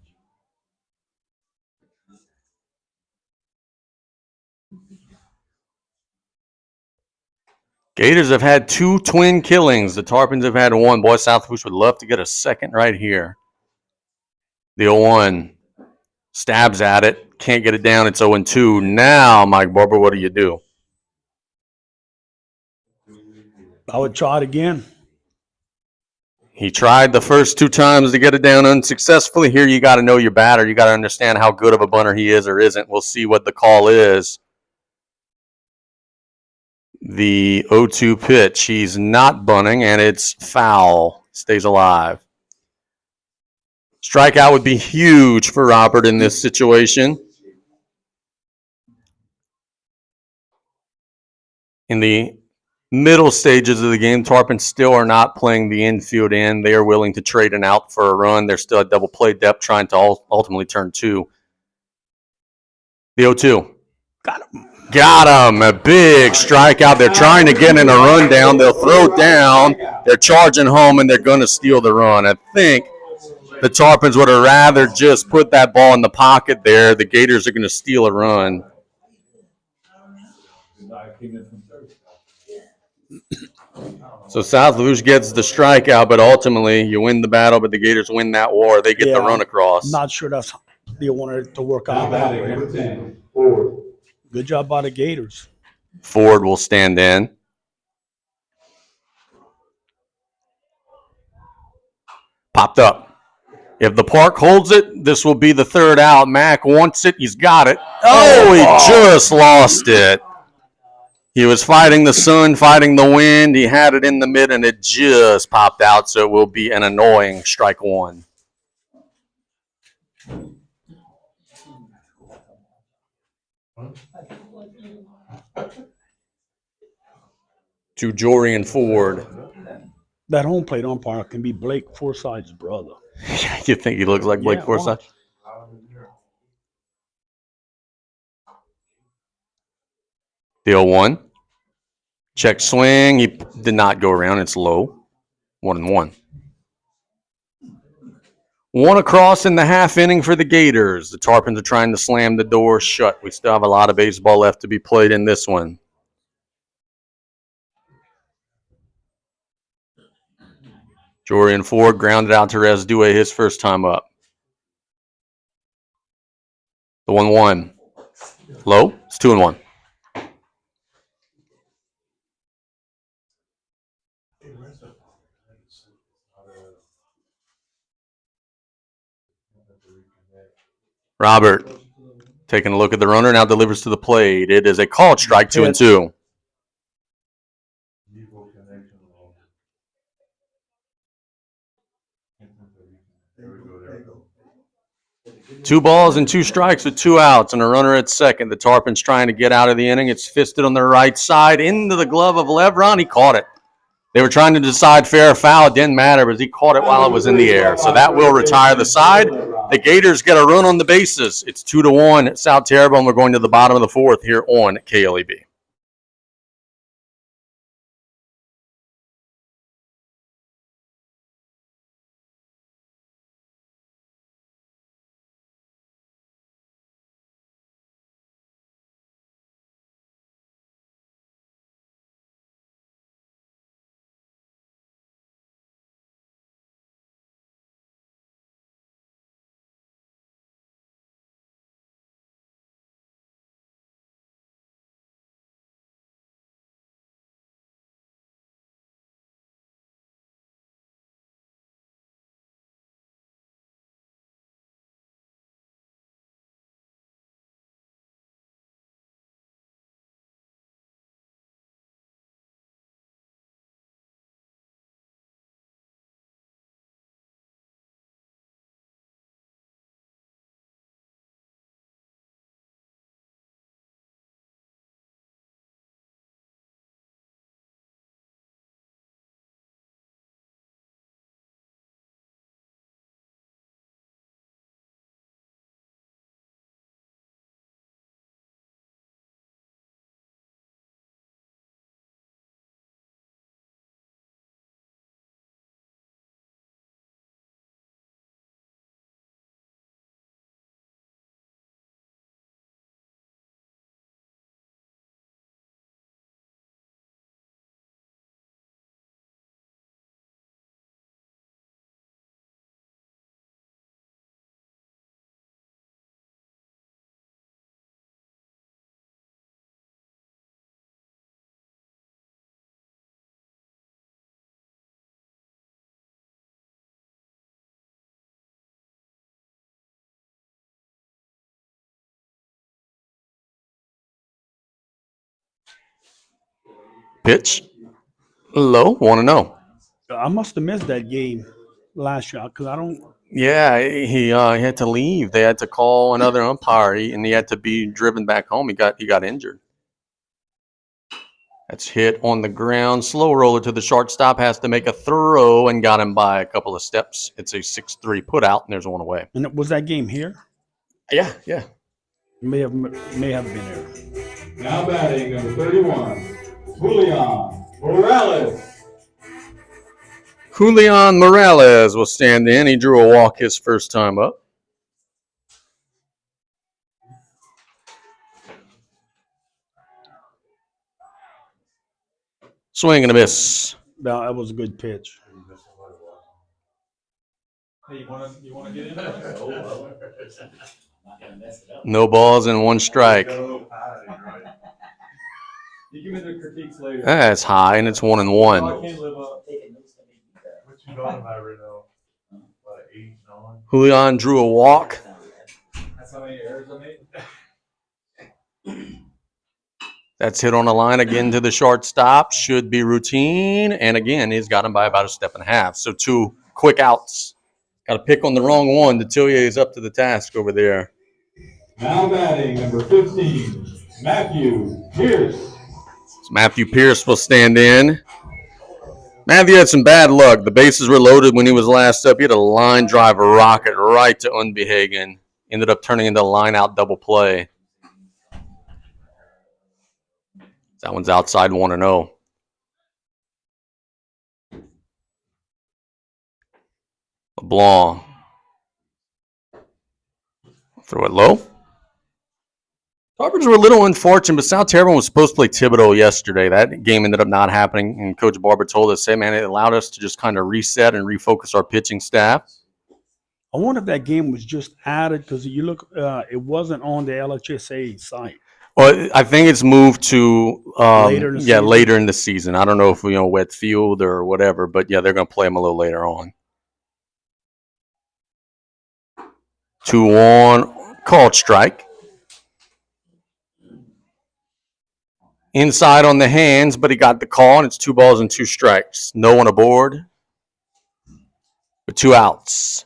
Gators have had 2 twin killings. The Tarpons have had 1. Boy, South Lafourche would love to get a second right here. The 0-1 stabs at it. Can't get it down. It's 0-2. Now, Mike Barber, what do you do? I would try it again. He tried the first 2 times to get it down unsuccessfully. Here you got to know your batter. You got to understand how good of a bunter he is or isn't. We'll see what the call is. The 0-2 pitch. He's not bunting, and it's foul. Stays alive. Strikeout would be huge for Robert in this situation. In the middle stages of the game, Tarpon still are not playing the infield in. They are willing to trade an out for a run. They're still at double play depth, trying to ultimately turn 2. The 0-2. Got him. A big strikeout. They're trying to get in a run down. They'll throw down. They're charging home, and they're going to steal the run. I think the Tarpons would have rather just put that ball in the pocket there. The Gators are going to steal a run. So South Lafourche gets the strikeout, but ultimately you win the battle, but the Gators win that war. They get the run across. Not sure that's they wanted it to work out that way. Number 10, Ford. Good job by the Gators. Ford will stand in. Popped up. If the park holds it, this will be the 3rd out. Mack wants it. He's got it. Oh, he just lost it. He was fighting the sun, fighting the wind. He had it in the mid, and it just popped out, so it will be an annoying strike 1. To Jorian Ford. That home plate umpire can be Blake Forsythe's brother. You think he looks like Blake Yeah, Forsythe? watch. The 0-1. Check swing. He did not go around. It's low. 1-1. 1 across in the half inning for the Gators. The Tarpons are trying to slam the door shut. We still have a lot of baseball left to be played in this one. Jorian Ford grounded out to Rezdue his first time up. The 1-1. Low. It's 2-1. Robert taking a look at the runner, now delivers to the plate. It is a called strike, 2-2. Two balls and 2 strikes with 2 outs and a runner at second. The Tarpons trying to get out of the inning. It's fisted on the right side into the glove of Levron. He caught it. They were trying to decide fair or foul. It didn't matter, but he caught it while it was in the air. So that will retire the side. The Gators get a run on the bases. It's 2-1 at South Terrebonne. We're going to the bottom of the 4th here on KLEB. pitch. Low, 1-0. I must have missed that game last year because I don't. Yeah, he had to leave. They had to call another umpire, and he had to be driven back home. He got injured. That's hit on the ground. Slow roller to the shortstop. Has to make a throw and got him by a couple of steps. It's a 6-3 put out, and there's one away. And was that game here? Yeah. May have been there. Now batting number 31, Julian Morales. Julian Morales will stand in. He drew a walk his first time up. Swing and a miss. That was a good pitch. Hey, you wanna get in there? I'm not gonna mess it up. No balls and one strike. You give me the critiques later. That's high, and it's 1-1. I can't live up. Taking notes to make you better. What you got him at right now? About 8, 9? Julian drew a walk. That's how many errors I made. That's hit on the line again to the shortstop. Should be routine. And again, he's got him by about a step and a half. So 2 quick outs. Got to pick on the wrong one. Detillier is up to the task over there. Now batting number 15, Matthew Pierce. So Matthew Pierce will stand in. Matthew had some bad luck. The bases were loaded when he was last up. He had a line drive rocket right to Unbehagen. Ended up turning into a line-out double play. That one's outside 1-0. LeBlanc. Throw it low. Tarpons were a little unfortunate, but South Terrebonne was supposed to play Thibodaux yesterday. That game ended up not happening, and Coach Barber told us, hey, man, it allowed us to just kind of reset and refocus our pitching staff. I wonder if that game was just added because you look, it wasn't on the LHSA site. Well, I think it's moved to Later in the season? later in the season. I don't know if wet field or whatever, but yeah, they're going to play them a little later on. 2-1, called strike. Inside on the hands, but he got the call, and it's 2 balls and 2 strikes. No one aboard, with 2 outs.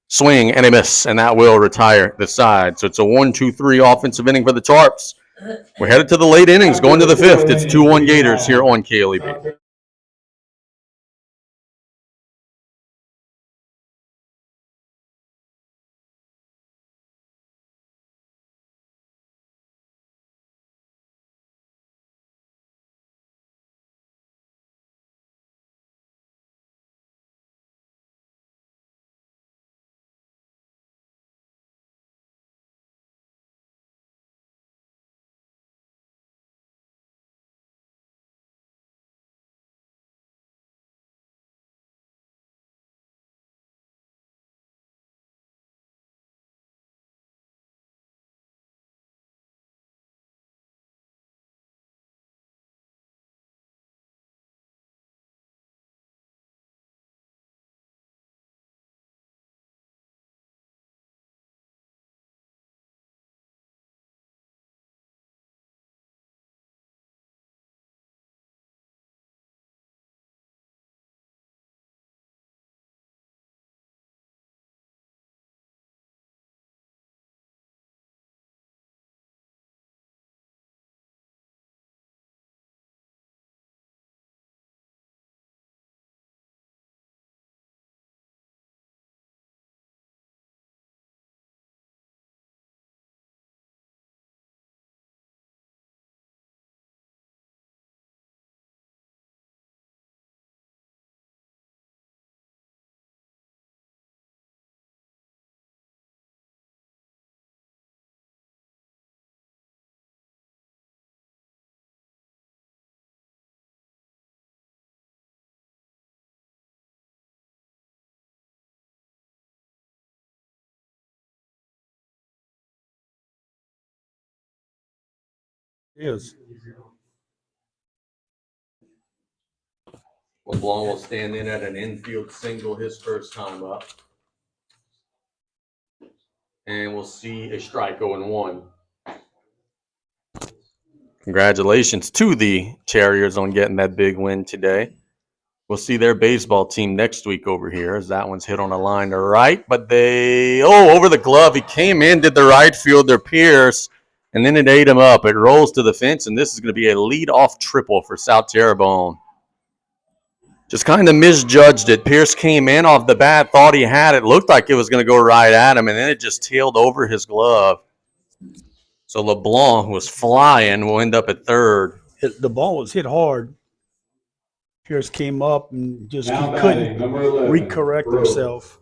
Swing and a miss, and that will retire the side. So it's a 1-2-3 offensive inning for the Tarps. We're headed to the late innings, going to the 5th. It's 2-1 Gators here on KLEB. Yes. LeBlanc will stand in at an infield single his first time up. And we'll see a strike 0-1. Congratulations to the Terriers on getting that big win today. We'll see their baseball team next week over here as that one's hit on a line to right. But over the glove. He came in, did the right fielder Pierce, and then it ate him up. It rolls to the fence, and this is going to be a lead-off triple for South Terrebonne. Just kind of misjudged it. Pierce came in off the bat, thought he had it, looked like it was going to go right at him, and then it just tailed over his glove. So LeBlanc, who was flying, will end up at third. The ball was hit hard. Pierce came up and just Now he couldn't batting, number 11, recorrect Bro. himself.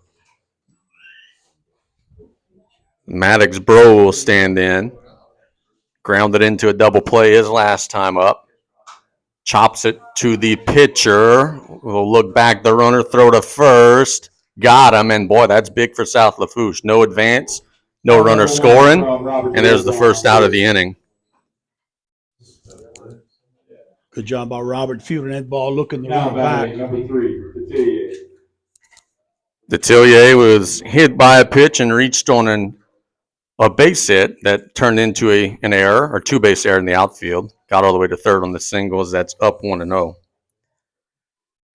Maddox Bro will stand in. Grounded into a double play his last time up. Chops it to the pitcher. We'll look back. The runner throw to first. Got him. And boy, that's big for South Lafourche. No advance, no runner scoring. And there's the first out of the inning. Good job by Robert fielding that ball, looking the Now runner back. batting, number 3, Detillier. Detillier was hit by a pitch and reached on a base hit that turned into an error, or two base error in the outfield. Got all the way to third on the singles. That's up 1-0.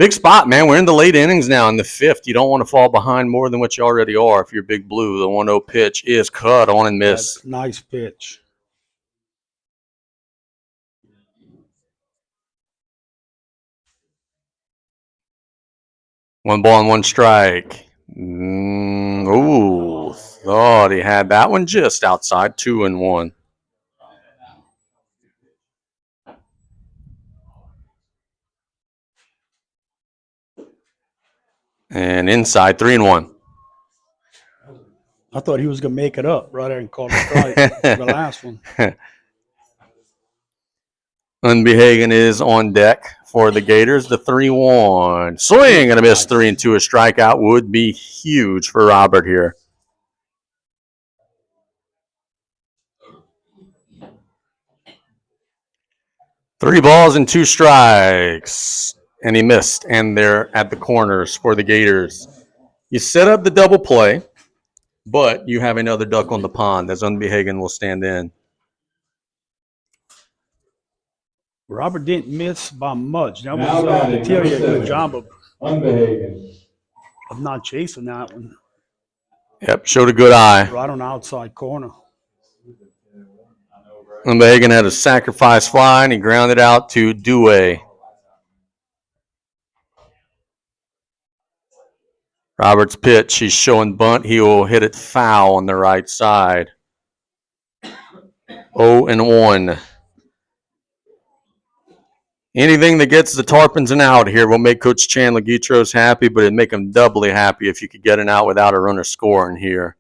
Big spot, man. We're in the late innings now in the fifth. You don't want to fall behind more than what you already are if you're Big Blue. The 1-0 pitch is cut on and miss. That's a nice pitch. One ball and one strike. Thought he had that one just outside. 2-1. And inside, 3-1. I thought he was going to make it up right there and call the strike. The last one. Unbehagen is on deck for the Gators. The 3-1. Swing and a miss. 3-2. A strikeout would be huge for Robert here. Three balls and two strikes. And he missed. And they're at the corners for the Gators. You set up the double play, but you have another duck on the pond as Unbehagen will stand in. Robert didn't miss by much. That was Now batting, Detillier, a number good job of Unbehagen. not chasing that one. Yep, showed a good eye. Right on the outside corner. Unbehagen had a sacrifice fly, and he grounded out to Dewey. Robert's pitch, he's showing bunt. He will hit it foul on the right side. 0-1. Anything that gets the Tarpons an out here will make Coach Chandler Guitros happy, but it'd make him doubly happy if you could get an out without a runner scoring here.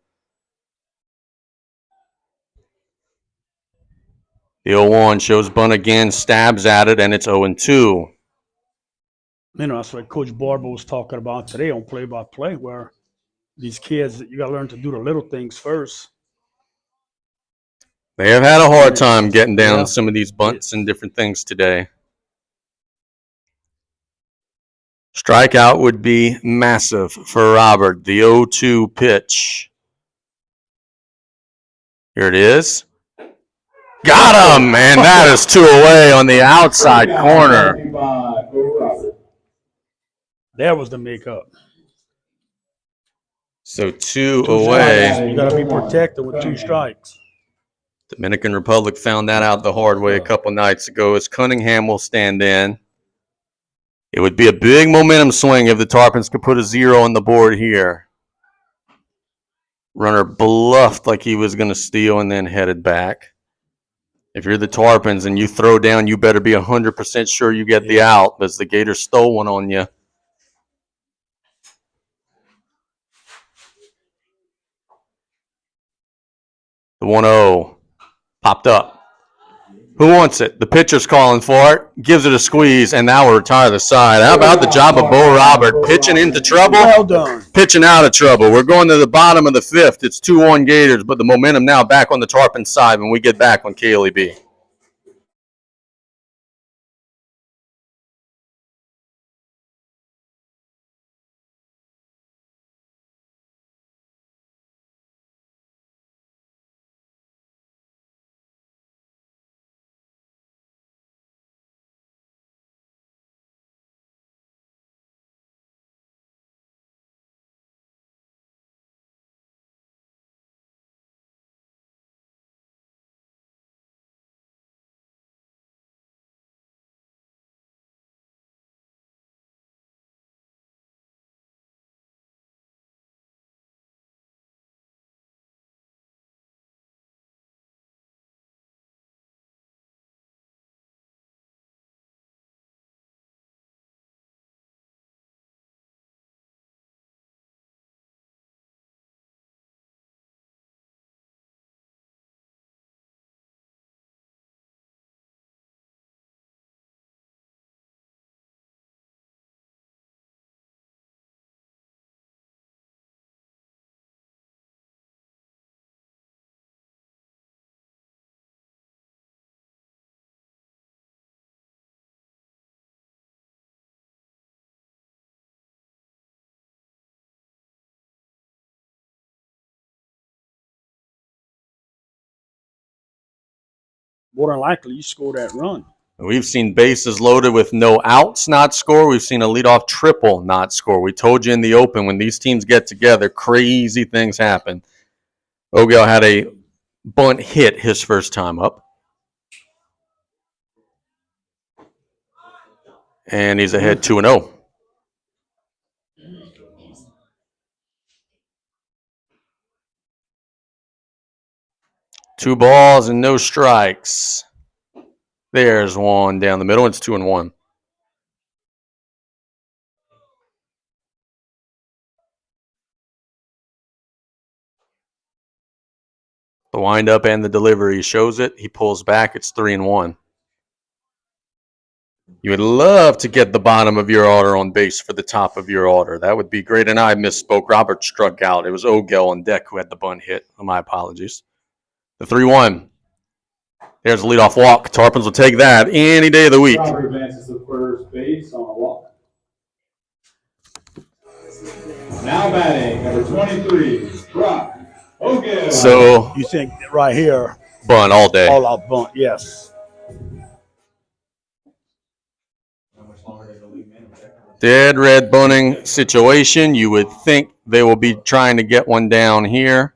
The 0-1 shows bunt again, stabs at it, and it's 0-2. You know, that's what Coach Barber was talking about today on play-by-play, where these kids, you got to learn to do the little things first. They have had a hard time getting down some of these bunts and different things today. Strikeout would be massive for Robert. The 0-2 pitch. Here it is. Got him, and that is 2 away on the outside corner. That was the makeup. So 2 away. You got to be protected with 2 strikes. Dominican Republic found that out the hard way a couple nights ago as Cunningham will stand in. It would be a big momentum swing if the Tarpons could put a 0 on the board here. Runner bluffed like he was going to steal and then headed back. If you're the Tarpons and you throw down, you better be 100% sure you get the out because the Gators stole one on you. The 1-0 popped up. Who wants it? The pitcher's calling for it. Gives it a squeeze, and now we'll retire the side. How about the job of Bo Robert? Pitching into trouble. Well done. Pitching out of trouble. We're going to the bottom of the fifth. It's 2-1 Gators, but the momentum now back on the Tarpon side when we get back on KLEB. more than likely you score that run. We've seen bases loaded with no outs not score. We've seen a leadoff triple not score. We told you in the open, when these teams get together, crazy things happen. Ogel had a bunt hit his first time up. And he's ahead 2-0. Two balls and no strikes. There's one down the middle. It's 2-1. The windup and the delivery shows it. He pulls back. It's 3-1. You would love to get the bottom of your order on base for the top of your order. That would be great. And I misspoke. Robert struck out. It was Ogel on deck who had the bunt hit. My apologies. The 3-1. There's a leadoff walk. Tarpons will take that any day of the week. Robert advances to first base on a walk. Now batting, number 23, Brock Ogel. So, You think right here, bunt all day. all out bunt, yes. Dead red bunting situation. You would think they will be trying to get one down here.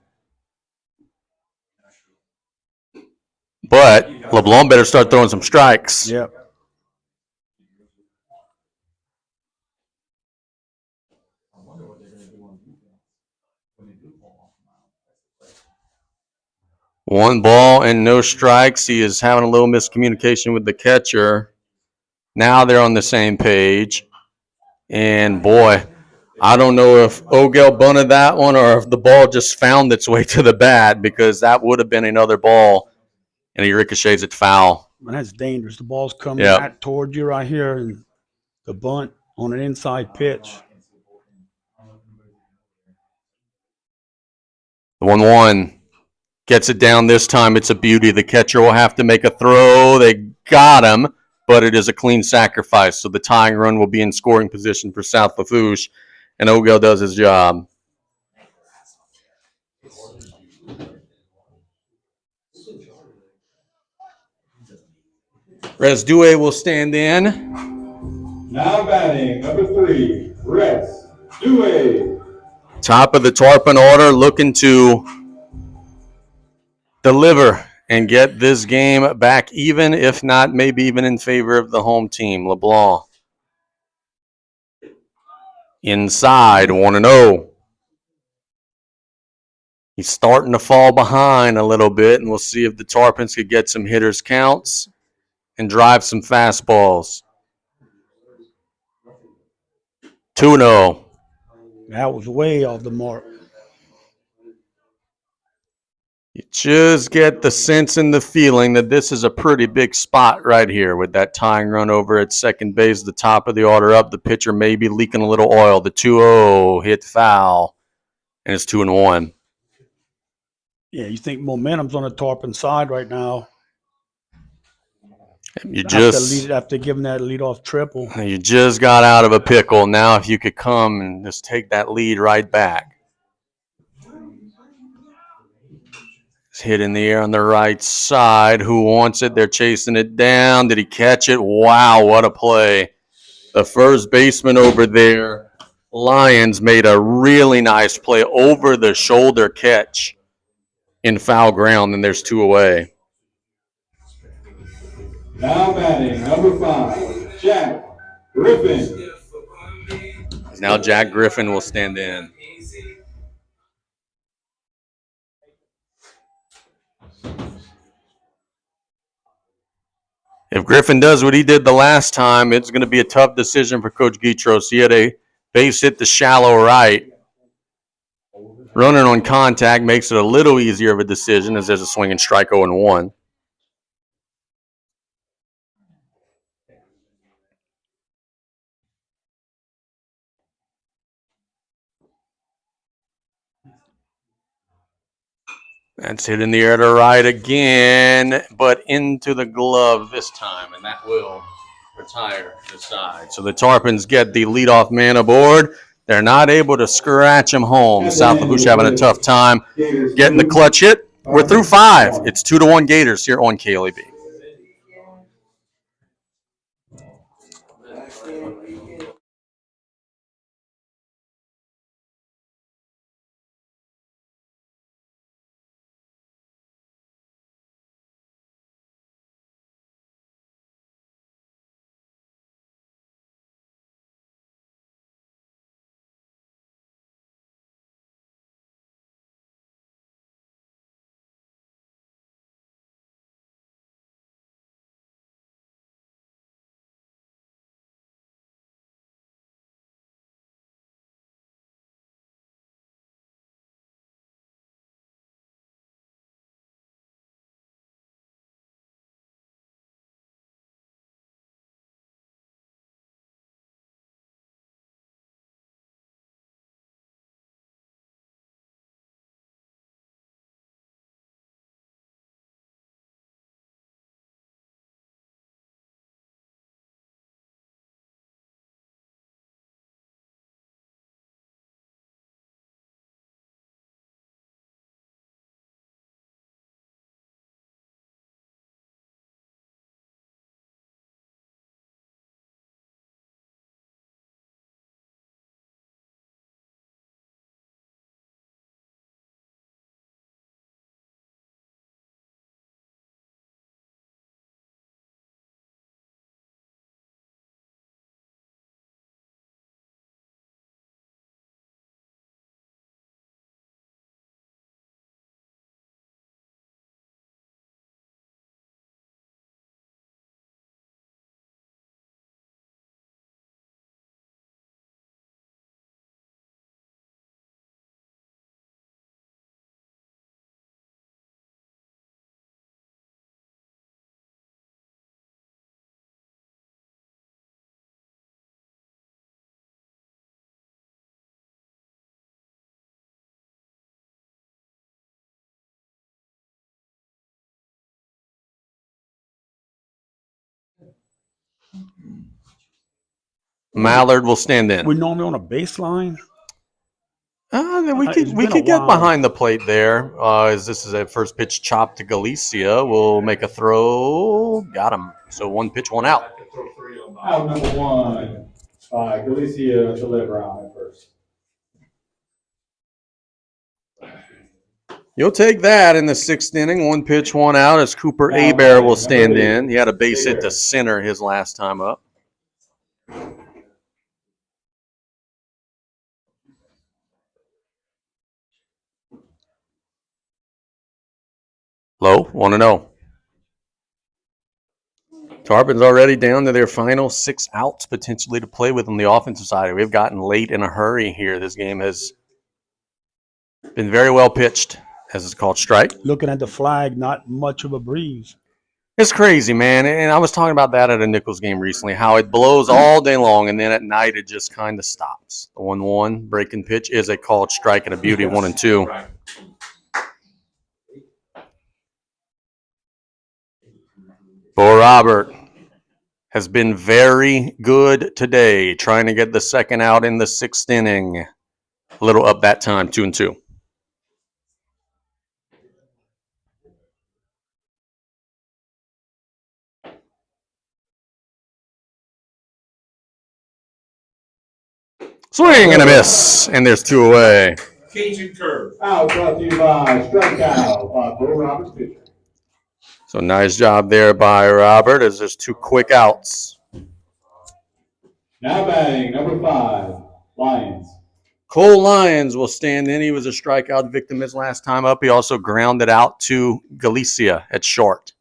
But LeBlanc better start throwing some strikes. Yep. One ball and no strikes. He is having a little miscommunication with the catcher. Now they're on the same page. And boy, I don't know if Ogel bunted that one or if the ball just found its way to the bat, because that would have been another ball. And he ricochets it foul. Man, that's dangerous. The ball's coming Yep. right toward you right here, and the bunt on an inside pitch. The 1-1 gets it down this time. It's a beauty. The catcher will have to make a throw. They got him, but it is a clean sacrifice. So the tying run will be in scoring position for South Lafourche, and Ogel does his job. Resdue will stand in. Now batting, number 3, Rex Dewey. Top of the Tarpon order, looking to deliver and get this game back even, if not maybe even in favor of the home team. LeBlanc inside, 1-0. He's starting to fall behind a little bit, and we'll see if the Tarpons could get some hitters' counts and drive some fastballs. 2-0. That was way off the mark. You just get the sense and the feeling that this is a pretty big spot right here with that tying run over at second base, the top of the order up. The pitcher may be leaking a little oil. The 2-0 hit foul, and it's 2-1. Yeah, you think momentum's on the Tarpon side right now. You just After giving that leadoff triple. You just got out of a pickle. Now if you could come and just take that lead right back. It's hit in the air on the right side. Who wants it? They're chasing it down. Did he catch it? Wow, what a play. The first baseman over there, Lyons, made a really nice play over the shoulder catch in foul ground, and there's 2 away. Now batting, number 5, Jack Griffin. Now Jack Griffin will stand in. If Griffin does what he did the last time, it's going to be a tough decision for Coach Guitros. He had a base hit to shallow right. Running on contact makes it a little easier of a decision, as there's a swing and strike 0-1. That's hit in the air to right again, but into the glove this time, and that will retire the side. So the Tarpons get the leadoff man aboard. They're not able to scratch him home. South Lafourche having a tough time getting the clutch hit. We're through 5. It's 2-1 Gators here on KLAB. Mallard will stand in. We normally on a baseline. Then we It's could been a get while. behind the plate there. As this is a first pitch chop to Galicia, we'll make a throw. Got him. So 1 pitch, 1 out. Out number 1 by Galicia to LeBron at first. You'll take that in the 6th inning. 1 pitch, 1 out as Cooper Now Abear batting, will stand number 8, in. He had a base hit to Abear. center his last time up. Low, 1-0. Tarpon's already down to their final 6 outs potentially to play with on the offensive side. We've gotten late in a hurry here. This game has been very well pitched, as it's called strike. Looking at the flag, not much of a breeze. It's crazy, man. And I was talking about that at a Nichols game recently, how it blows all day long, and then at night it just kind of stops. The 1-1 breaking pitch is a called strike and a beauty, 1-2. Bo Robert has been very good today, trying to get the second out in the 6th inning. A little up that time, 2-2. Swing and a miss, and there's 2 away. Cajun curve. Out brought to you by Strikeout by Bo Roberts pitcher. So nice job there by Robert as there's 2 quick outs. Now batting number 5, Lions. Cole Lyons will stand in. He was a strikeout victim his last time up. He also grounded out to Galicia at short.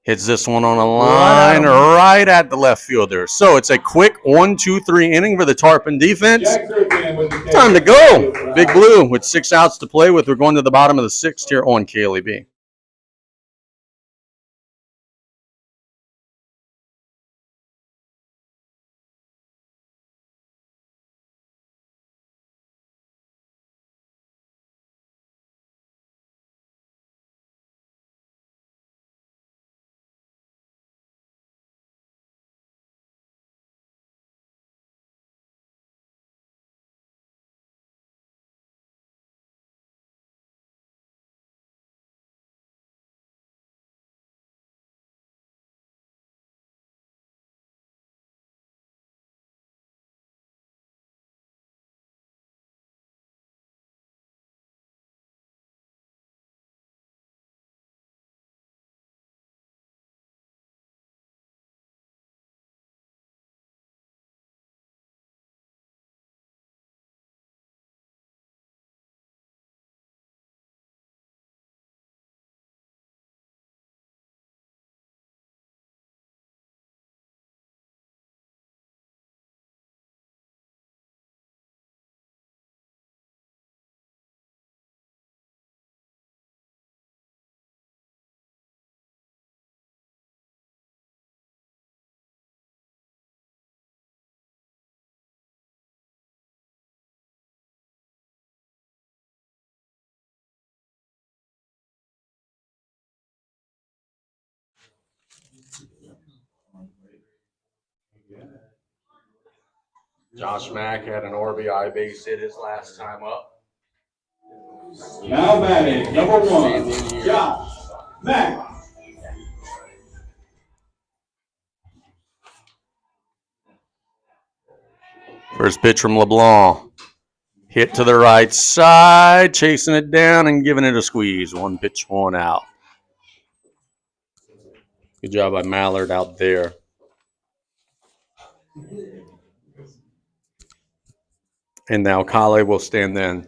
Hits this one on a line right at the left fielder. So it's a quick 1-2-3 inning for the Tarpon defense. Jack Griffin with the Time to go. Big Blue with 6 outs to play with. We're going to the bottom of the 6th here on KLEB. Josh Mack had an RBI base hit his last time up. Now batting, number 1, Josh Mack. First pitch from LeBlanc. Hit to the right side, chasing it down and giving it a squeeze. 1 pitch, 1 out. Good job by Mallard out there. And now Kale will stand in.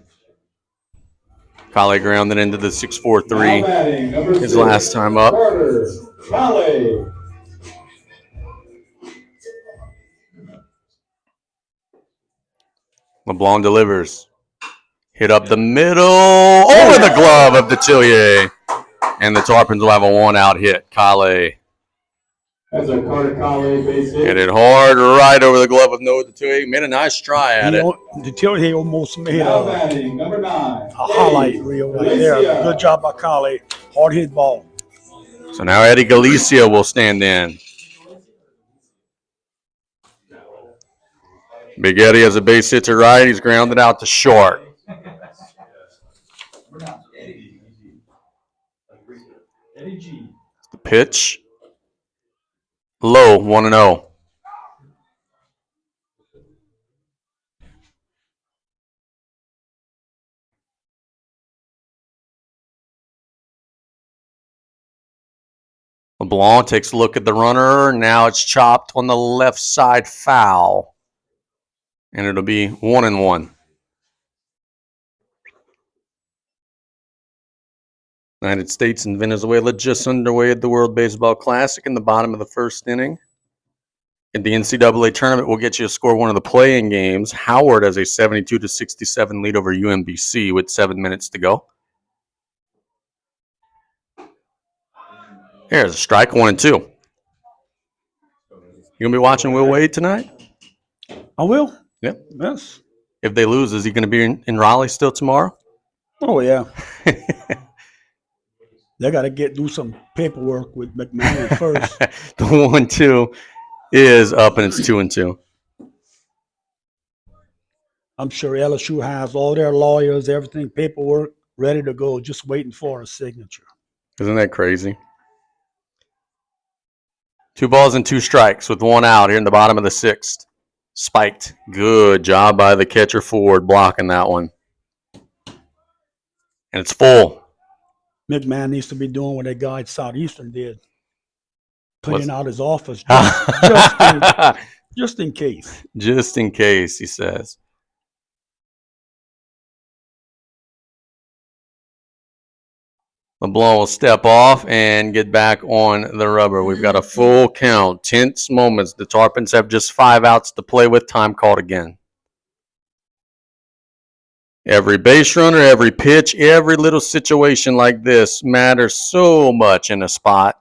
Kale grounded into the 6-4-3. Now batting, number His 6, last time up. Carter Kale. LeBlanc delivers. Hit up the middle, over the glove of Detillier. And the Tarpons will have a 1-out hit. Kale That's a Carter Kale base hit hit. it hard right over the glove of Noah Detillier. Made a nice try at it. He almost made Now a batting, number 9, highlight reel right there. Good job by Kale. Hard hit ball. So now Eddie Galicia will stand in. Big Eddie has a base hit to right. He's grounded out to short. The pitch. Low, 1-0. LeBlanc takes a look at the runner. Now it's chopped on the left side, foul. And it'll be 1-1. United States and Venezuela just underway at the World Baseball Classic in the bottom of the first inning. In the NCAA tournament, we'll get you a score one of the play-in games. Howard has a 72-67 lead over UMBC with 7 minutes to go. Here's a strike, 1-2. You gonna be watching Will Wade tonight? I will. Yep. Yes. If they lose, is he gonna be in Raleigh still tomorrow? Oh yeah. They got to do some paperwork with McMahon first. The 1-2 is up, and it's 2-2. I'm sure LSU has all their lawyers, everything, paperwork ready to go, just waiting for a signature. Isn't that crazy? 2 balls and 2 strikes with 1 out here in the bottom of the 6th. Spiked. Good job by the catcher Ford blocking that one. And it's full. McMahon needs to be doing what that guy at Southeastern did. Cleaning out his office just in case. Just in case, he says. LeBlanc will step off and get back on the rubber. We've got a full count. Tense moments. The Tarpons have just 5 outs to play with. Time called again. Every base runner, every pitch, every little situation like this matters so much in a spot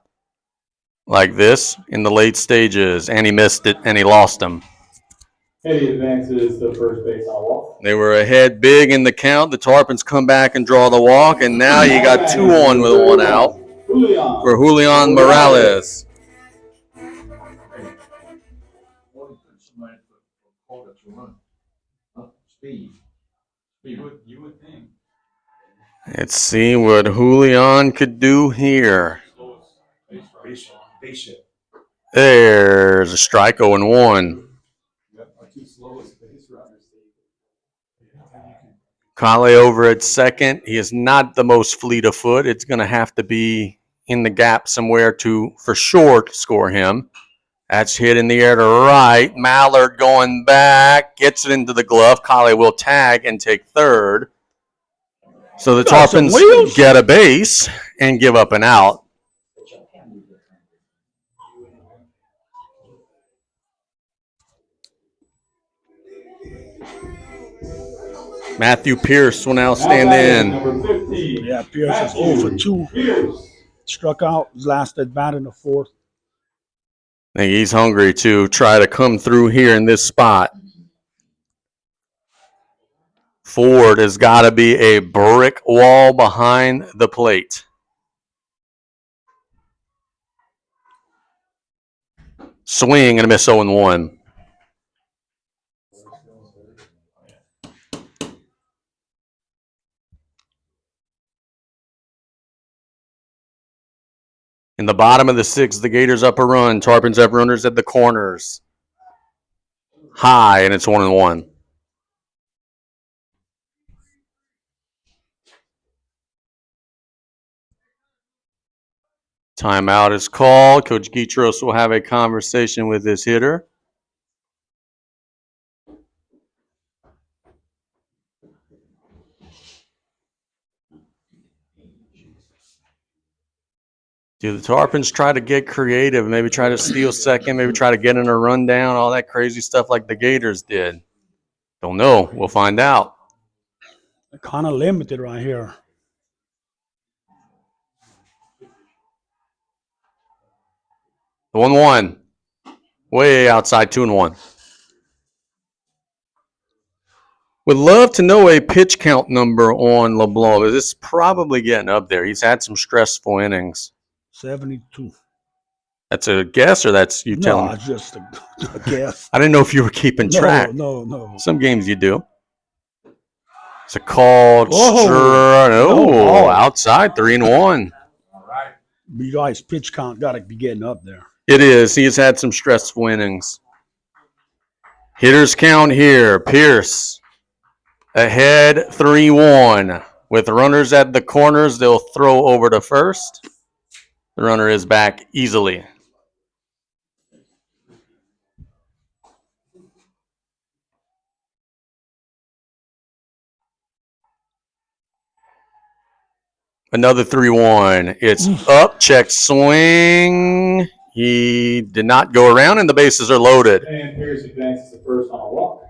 like this in the late stages. And he missed it, and he lost him. Eddie advances to first base on walk. They were ahead big in the count. The Tarpons come back and draw the walk, and now you got 2 on with 1 out for Julian Morales. You would think. Let's see what Julian could do here. There's a strike, 0-1. Kale over at second. He is not the most fleet of foot. It's going to have to be in the gap somewhere to, for sure, score him. That's hit in the air to right. Mallard going back. Gets it into the glove. Kale will tag and take third. So the Tarpons get a base and give up an out. Matthew Pierce will now stand in. Number 15. Yeah, Pierce is 0 for 2. Pierce. Struck out his last at bat in the 4th. I think he's hungry to try to come through here in this spot. Ford has got to be a brick wall behind the plate. Swing and a miss 0-1. In the bottom of the 6th, the Gators up a run. Tarpons have runners at the corners. High, and it's 1-1. Timeout is called. Coach Guitros will have a conversation with his hitter. Do the Tarpons try to get creative, maybe try to steal second, maybe try to get in a rundown, all that crazy stuff like the Gators did? Don't know. We'll find out. Kind of limited right here. The 1-1. Way outside, 2-1. Would love to know a pitch count number on LeBlanc, but this is probably getting up there. He's had some stressful innings. 72. That's a guess, or that's you telling No, me? it's just a guess. I didn't know if you were keeping track. No. Some games you do. It's a called Oh. outside, 3-1. All right. You guys' pitch count got to be getting up there. It is. He has had some stressful innings. Hitters count here. Pierce ahead 3-1. With runners at the corners, they'll throw over to first. The runner is back easily. Another 3-1. It's up, check, swing. He did not go around, and the bases are loaded. And Pierce advances to first on a walk.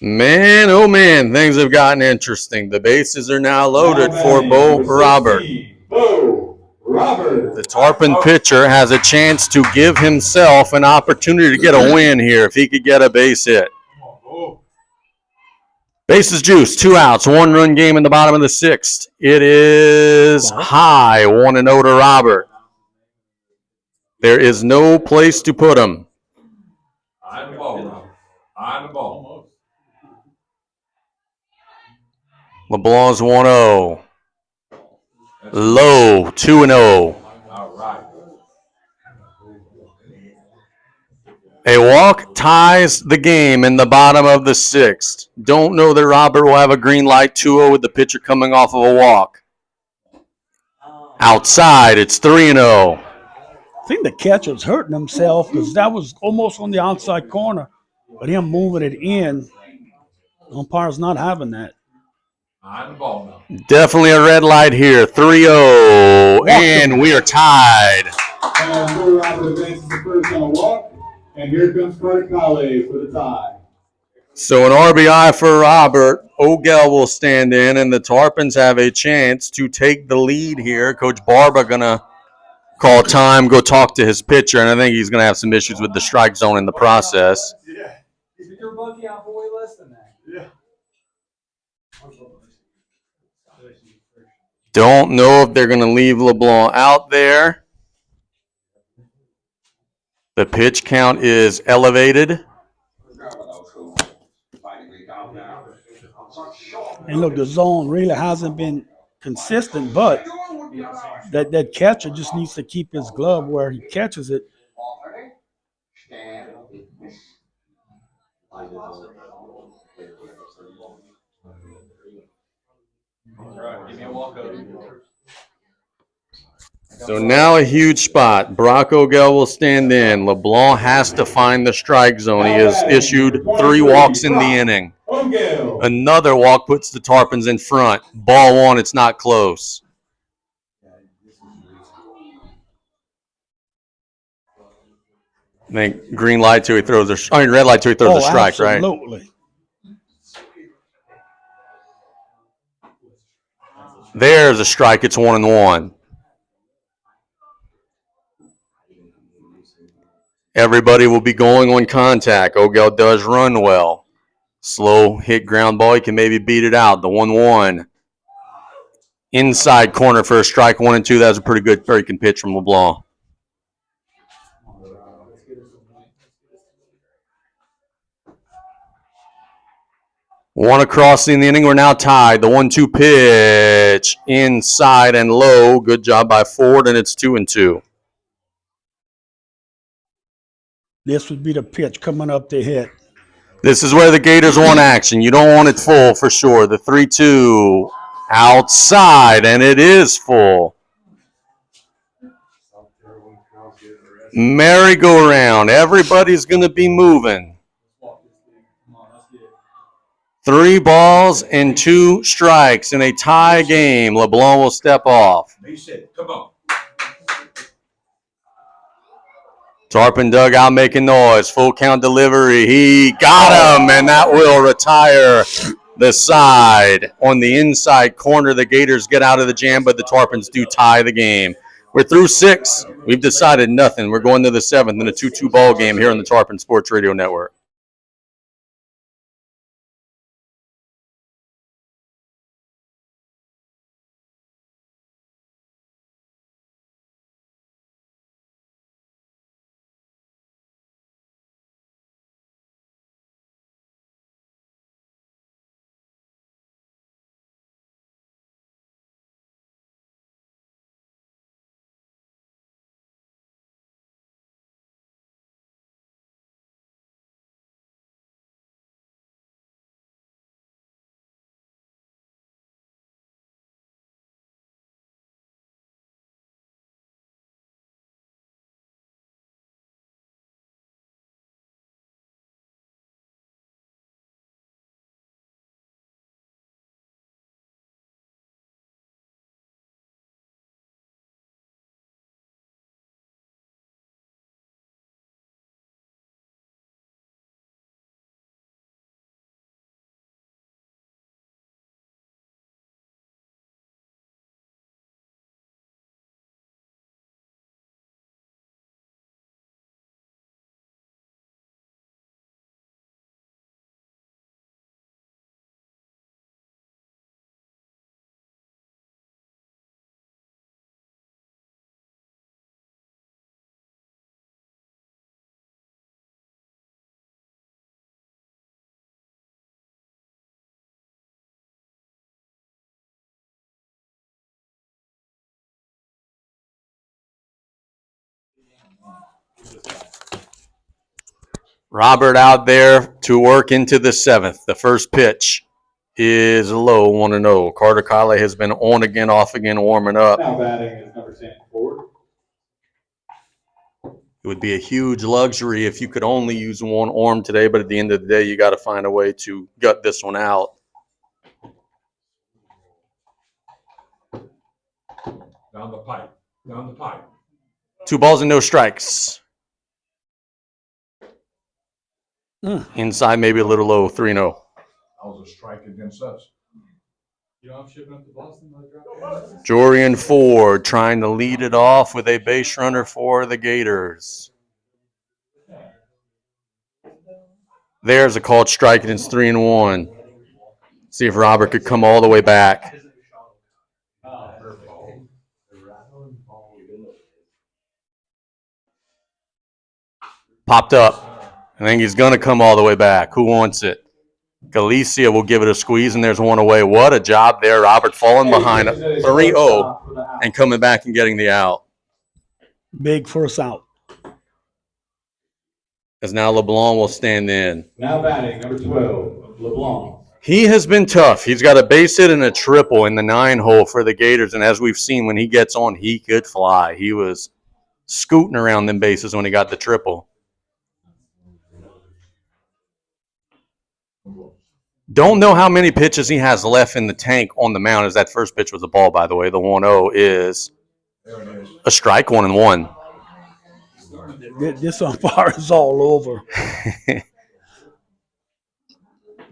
Man, oh man, things have gotten interesting. The bases are now loaded for Bo Robert. Bo Robert. The Tarpon pitcher has a chance to give himself an opportunity to get a win here if he could get a base hit. Come on, go. Bases juice, 2 outs, 1-run game in the bottom of the 6th. It is high, 1-0 to Robert. There is no place to put him. On the ball, Robert. On the ball. LeBlanc's 1-0. Low, 2-0. All right. A walk ties the game in the bottom of the 6th. Don't know that Robert will have a green light, 2-0 with the pitcher coming off of a walk. Outside, it's 3-0. I think the catcher's hurting himself because that was almost on the outside corner. But him moving it in, the umpire's not having that. On the ball now. Definitely a red light here, 3-0. And we are tied. And Bo Robert advances to first on a walk. And here comes Carter Colley for the tie. So an RBI for Robert. Ogel will stand in, and the Tarpons have a chance to take the lead here. Coach Barba going to call time, go talk to his pitcher, and I think he's going to have some issues with the strike zone in the process. Yeah. You're lucky out for way less than that. Yeah. Don't know if they're going to leave LeBlanc out there. The pitch count is elevated. And look, the zone really hasn't been consistent, but that catcher just needs to keep his glove where he catches it. Give me a walk up. So now a huge spot. Brock Ogel will stand in. LeBlanc has to find the strike zone. He has issued 3 walks in the inning. Ogel. Another walk puts the Tarpons in front. Ball 1, it's not close. I think green light till he throws red light till he throws a strike, right? Absolutely. There's a strike. It's 1-1. Everybody will be going on contact. Ogel does run well. Slow hit ground ball. He can maybe beat it out. The 1-1. Inside corner for a strike, 1-2. That was a pretty good breaking pitch from LeBlanc. One across in the inning. We're now tied. The 1-2 pitch inside and low. Good job by Ford, and it's 2-2. This would be the pitch coming up to hit. This is where the Gators want action. You don't want it full for sure. The 3-2 outside, and it is full. Merry-go-round. Everybody's going to be moving. 3 balls and 2 strikes in a tie game. LeBlanc will step off. Base hit. Come on. Tarpon dugout making noise. Full count delivery. He got him, and that will retire the side. On the inside corner, the Gators get out of the jam, but the Tarpons do tie the game. We're through 6. We've decided nothing. We're going to the 7th in a 2-2 ball game here on the Tarpon Sports Radio Network. Robert out there to work into the 7th. The first pitch is low, 1-0. Carter Kale has been on again, off again, warming up. Now batting is number 10, Ford. It would be a huge luxury if you could only use one arm today, but at the end of the day, you got to find a way to gut this one out. Down the pipe. Down the pipe. 2 balls and no strikes. Inside, maybe a little low, 3-0. That was a strike against us. You know I'm shipping up to Boston? Like Jorian Ford trying to lead it off with a base runner for the Gators. There's a called strike, and it's 3-1. See if Robert could come all the way back. Popped up. I think he's going to come all the way back. Who wants it? Galicia will give it a squeeze, and there's one away. What a job there. Robert falling behind 3-0 and coming back and getting the out. Big first out. As now LeBlanc will stand in. Now batting, number 12, LeBlanc. He has been tough. He's got a base hit and a triple in the 9-hole for the Gators, and as we've seen, when he gets on, he could fly. He was scooting around them bases when he got the triple. Don't know how many pitches he has left in the tank on the mound, as that first pitch was a ball, by the way. The 1-0 is a strike, 1-1. This umpire is all over.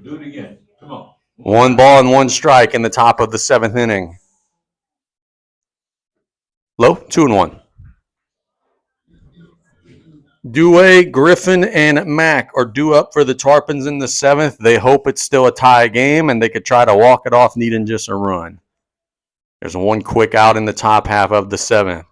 Do it again. Come on. 1 ball and 1 strike in the top of the 7th inning. Low, 2-1. Dewey, Griffin, and Mack are due up for the Tarpons in the 7th. They hope it's still a tie game, and they could try to walk it off needing just a run. There's 1 quick out in the top half of the 7th.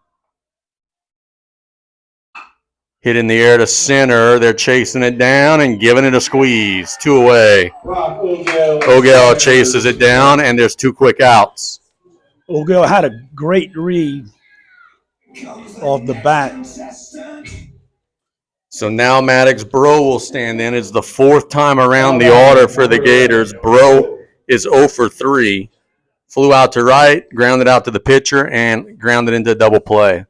Hit in the air to center. They're chasing it down and giving it a squeeze. 2 away. Ogel chases it down, and there's 2 quick outs. Ogel had a great read off the bat. So now Maddox Bro will stand in. It's the 4th time around the order for the Gators. Bro is 0 for 3. Flew out to right, grounded out to the pitcher, and grounded into double play.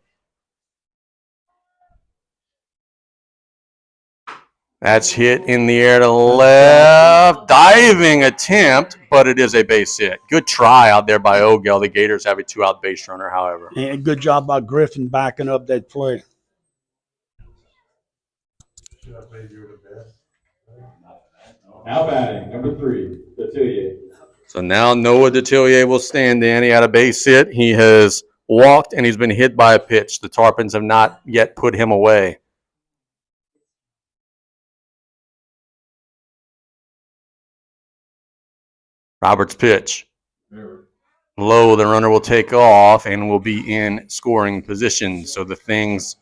That's hit in the air to left. Diving attempt, but it is a base hit. Good try out there by Ogel. The Gators have a 2-out base runner, however. And good job by Griffin backing up that play. Now batting, number 3, Detillier. So now Noah Detillier will stand in. He had a base hit. He has walked, and he's been hit by a pitch. The Tarpons have not yet put him away. Roberts' pitch. Low, the runner will take off and will be in scoring position. So the things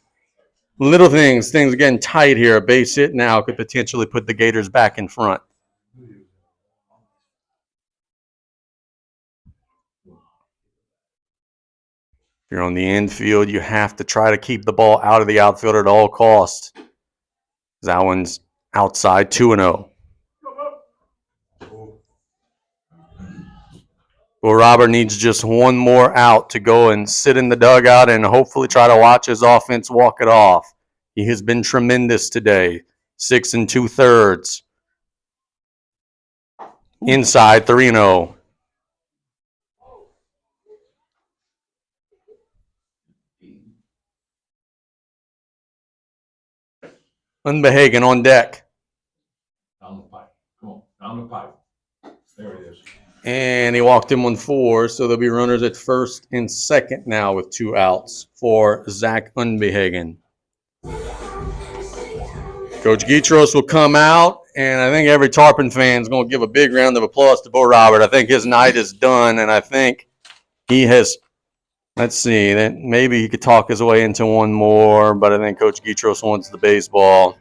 are getting tight here. A base hit now could potentially put the Gators back in front. If you're on the infield, you have to try to keep the ball out of the outfield at all costs. That one's outside, 2-0. Well, Robert needs just one more out to go and sit in the dugout and hopefully try to watch his offense walk it off. He has been tremendous today. 6 2/3. Inside, 3-0. Unbehagen on deck. Down the pipe. Come on, down the pipe. There it is. And he walked him on 4, so there'll be runners at first and second now with 2 outs for Zach Unbehagen. Coach Guitros will come out, and I think every Tarpon fan is going to give a big round of applause to Bo Robert. I think his night is done, and I think he has, let's see, that maybe he could talk his way into one more, but I think Coach Guitros wants the baseball.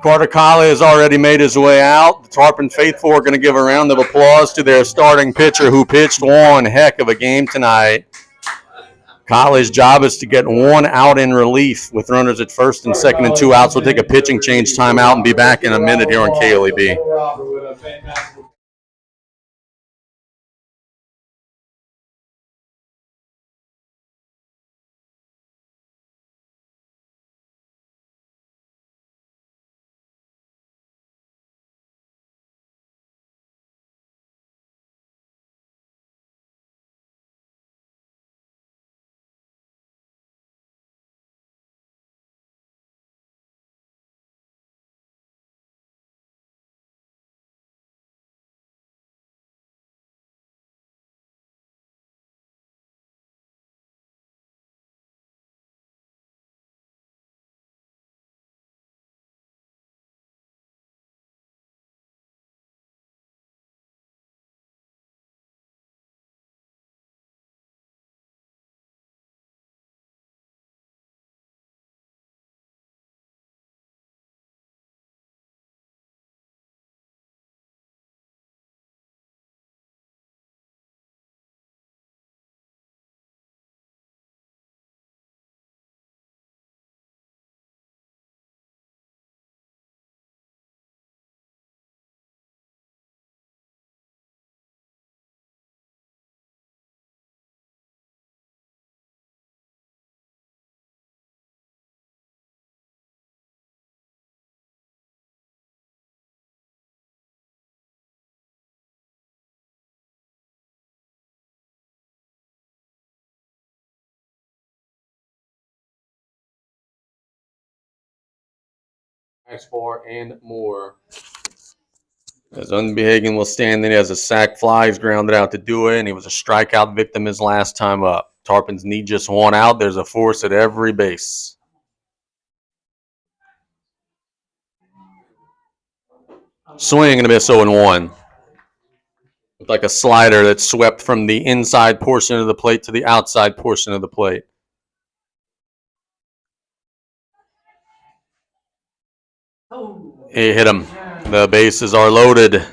Carter Colley has already made his way out. The Tarpon faithful are going to give a round of applause to their starting pitcher who pitched one heck of a game tonight. Colley's job is to get 1 out in relief with runners at first and second and 2 outs. We'll take a pitching change timeout and be back in a minute here on KLEB. X4 and more. As Unbehagen will stand in as a sac fly, he's grounded out to do it, and he was a strikeout victim his last time up. Tarpons need just 1 out. There's a force at every base. Swing and a miss, 0-1. Looked like a slider that swept from the inside portion of the plate to the outside portion of the plate. He hit him. The bases are loaded.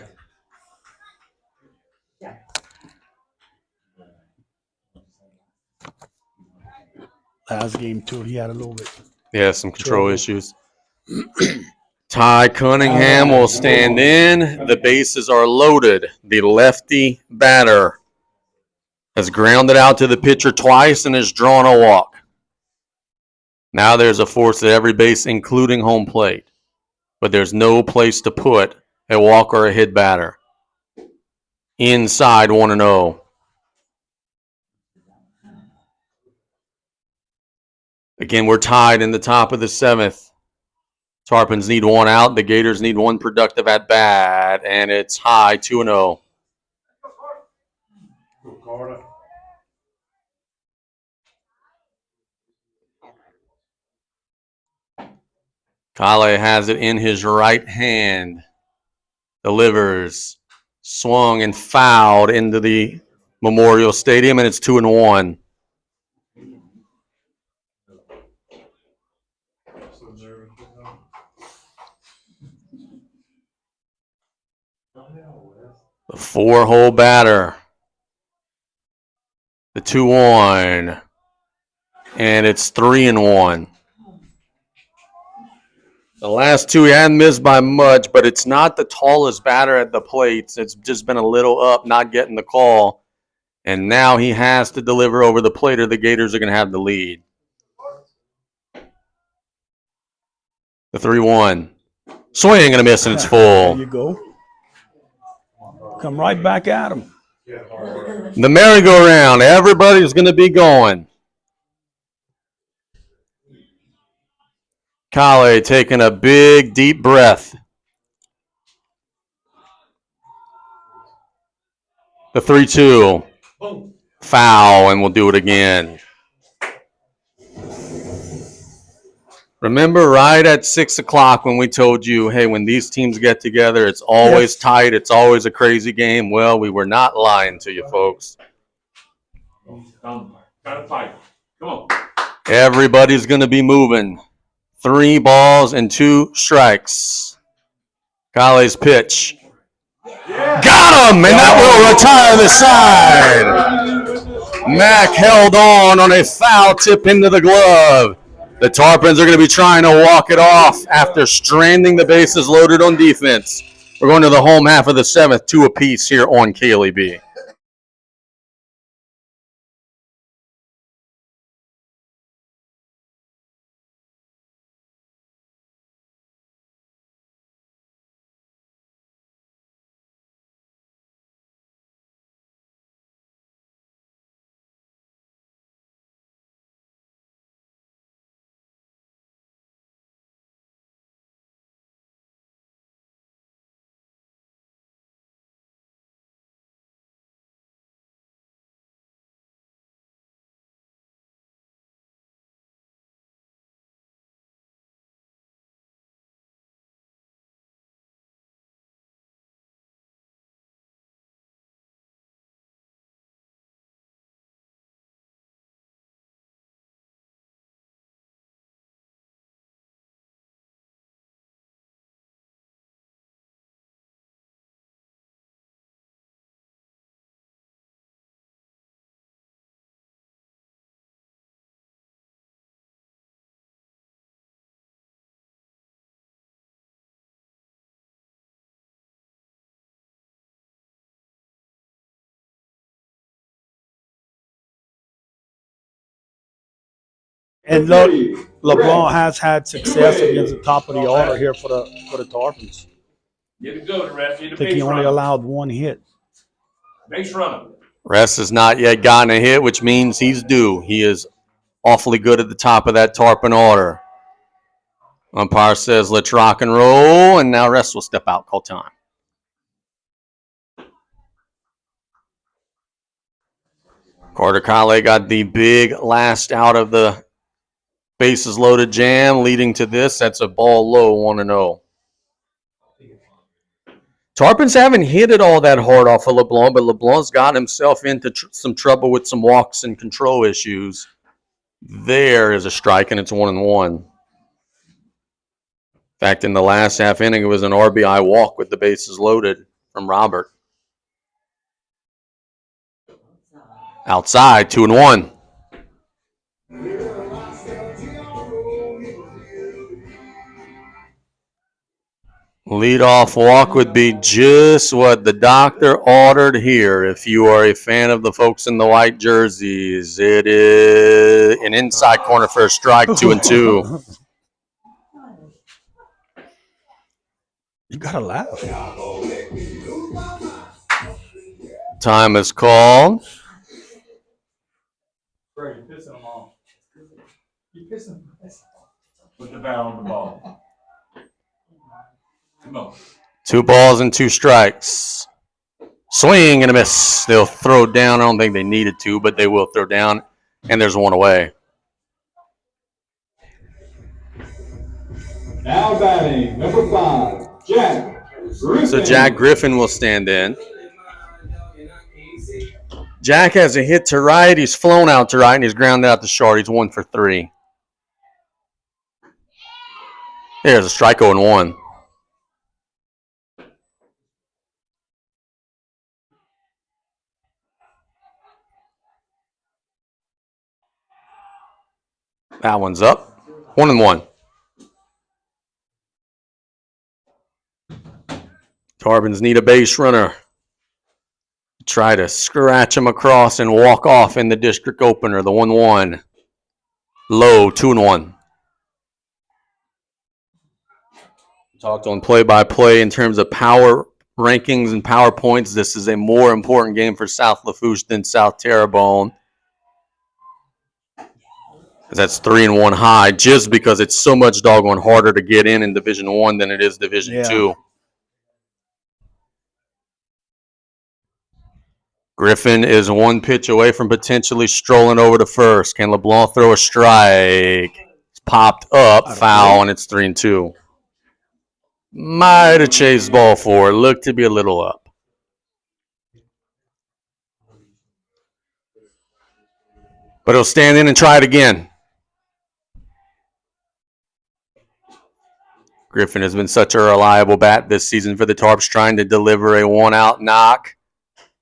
Last game too, he had a little bit. Yeah, some control issues. Ty Cunningham will stand in. The bases are loaded. The lefty batter has grounded out to the pitcher twice and has drawn a walk. Now there's a force at every base, including home plate. But there's no place to put a walk or a hit batter. Inside 1-0. Again, we're tied in the top of the 7th. Tarpons need one out. The Gators need one productive at bat, and it's high 2-0. Kale has it in his right hand. Delivers. Swung and fouled into the Memorial Stadium, and it's 2-1. The 4-hole batter. The 2-1. And it's 3-1. The last two he hadn't missed by much, but it's not the tallest batter at the plate. It's just been a little up, not getting the call. And now he has to deliver over the plate or the Gators are going to have the lead. The 3-1. Swing and a miss, and it's full. There you go. Come right back at him. The merry-go-round. Everybody's going to be going. Kale taking a big, deep breath. The 3-2. Foul, and we'll do it again. Remember right at 6 o'clock when we told you, hey, when these teams get together, it's always tight. It's always a crazy game. Well, we were not lying to you, folks. Got a pipe. Come on. Everybody's going to be moving. 3 balls and 2 strikes. Kale's pitch. Got him, and that will retire the side. Mack held on a foul tip into the glove. The Tarpons are going to be trying to walk it off after stranding the bases loaded on defense. We're going to the home half of the 7th, 2 apiece here on KLEB. And look, LeBlanc has had success against the top of the order here for the Tarpons. Get it good, ref. Get I a think he base only runner. allowed 1 hit. Base runner. Ress has not yet gotten a hit, which means he's due. He is awfully good at the top of that Tarpon order. Umpire says, let's rock and roll, and now Ress will step out, call time. Carter Kale got the big last out of the bases loaded jam, leading to this. That's a ball low, 1-0. Tarpons haven't hit it all that hard off of LeBlanc, but LeBlanc's got himself into some trouble with some walks and control issues. There is a strike, and it's 1-1. In fact, in the last half inning, it was an RBI walk with the bases loaded from Robert. Outside, 2-1. Leadoff walk would be just what the doctor ordered here. If you are a fan of the folks in the white jerseys, it is an inside corner for a strike, 2-2. You gotta laugh. Time is called. Bro, you're pissing them off. You're pissing them off. Put the bat on the ball. Come on. 2 balls and 2 strikes. Swing and a miss. They'll throw down. I don't think they needed to, but they will throw down. And there's 1 away. Now batting, number 5, Jack Griffin. So Jack Griffin will stand in. Jack has a hit to right. He's flown out to right, and he's grounded out to short. He's 1 for 3. There's a strike 0-1. That one's up. 1-1. Tarbans need a base runner. Try to scratch him across and walk off in the district opener. The 1-1. Low, 2-1. Talked on play-by-play in terms of power rankings and power points. This is a more important game for South Lafourche than South Terrebonne. That's 3-1 high, just because it's so much doggone harder to get in Division 1 than it is Division 2. Griffin is 1 pitch away from potentially strolling over to first. Can LeBlanc throw a strike? It's popped up, foul, and it's 3-2. Might have chased ball 4. Looked to be a little up. But he'll stand in and try it again. Griffin has been such a reliable bat this season for the Tarps, trying to deliver a 1-out knock.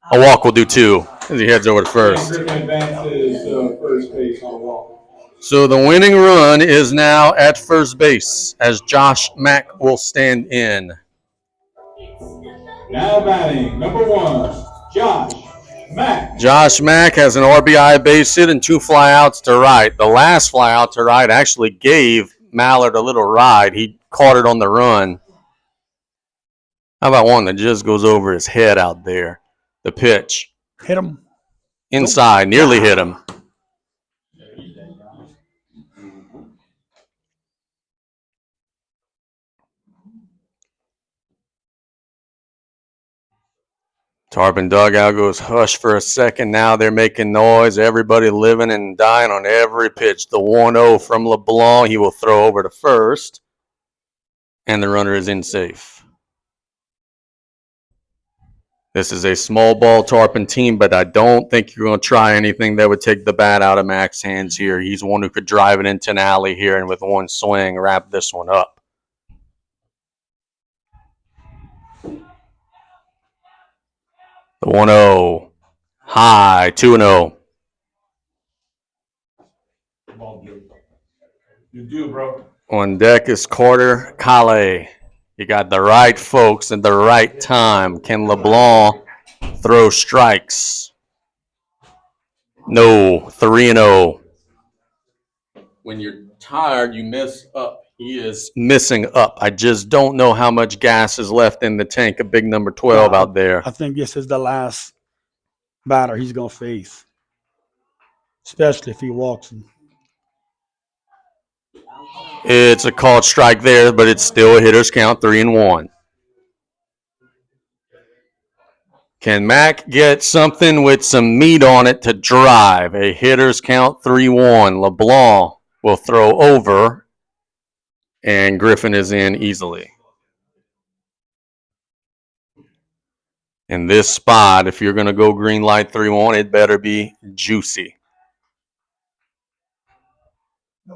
A walk will do 2 as he heads over to first. Griffin advances first base on a walk. So the winning run is now at first base as Josh Mack will stand in. Now batting, number 1, Josh Mack. Josh Mack has an RBI base hit and 2 flyouts to right. The last flyout to right actually gave Mallard a little ride. He caught it on the run. How about one that just goes over his head out there? The pitch. Hit him. Inside, nearly hit him. Tarpon dugout goes hush for a second. Now they're making noise. Everybody living and dying on every pitch. The 1-0 from LeBlanc. He will throw over to first. And the runner is in safe. This is a small ball Tarpon team, but I don't think you're going to try anything that would take the bat out of Mac's hands here. He's one who could drive it into an alley here and with 1 swing wrap this one up. The 1-0. High, 2-0. You do, bro. On deck is Carter Kale. You got the right folks at the right time. Can LeBlanc throw strikes? No, 3-0. When you're tired, you miss up. He is missing up. I just don't know how much gas is left in the tank. A big number 12 out there. I think this is the last batter he's going to face, especially if he walks him. It's a called strike there, but it's still a hitter's count, 3-1. Can Mac get something with some meat on it to drive? A hitter's count, 3-1. LeBlanc will throw over, and Griffin is in easily. In this spot, if you're going to go green light 3-1, it better be juicy.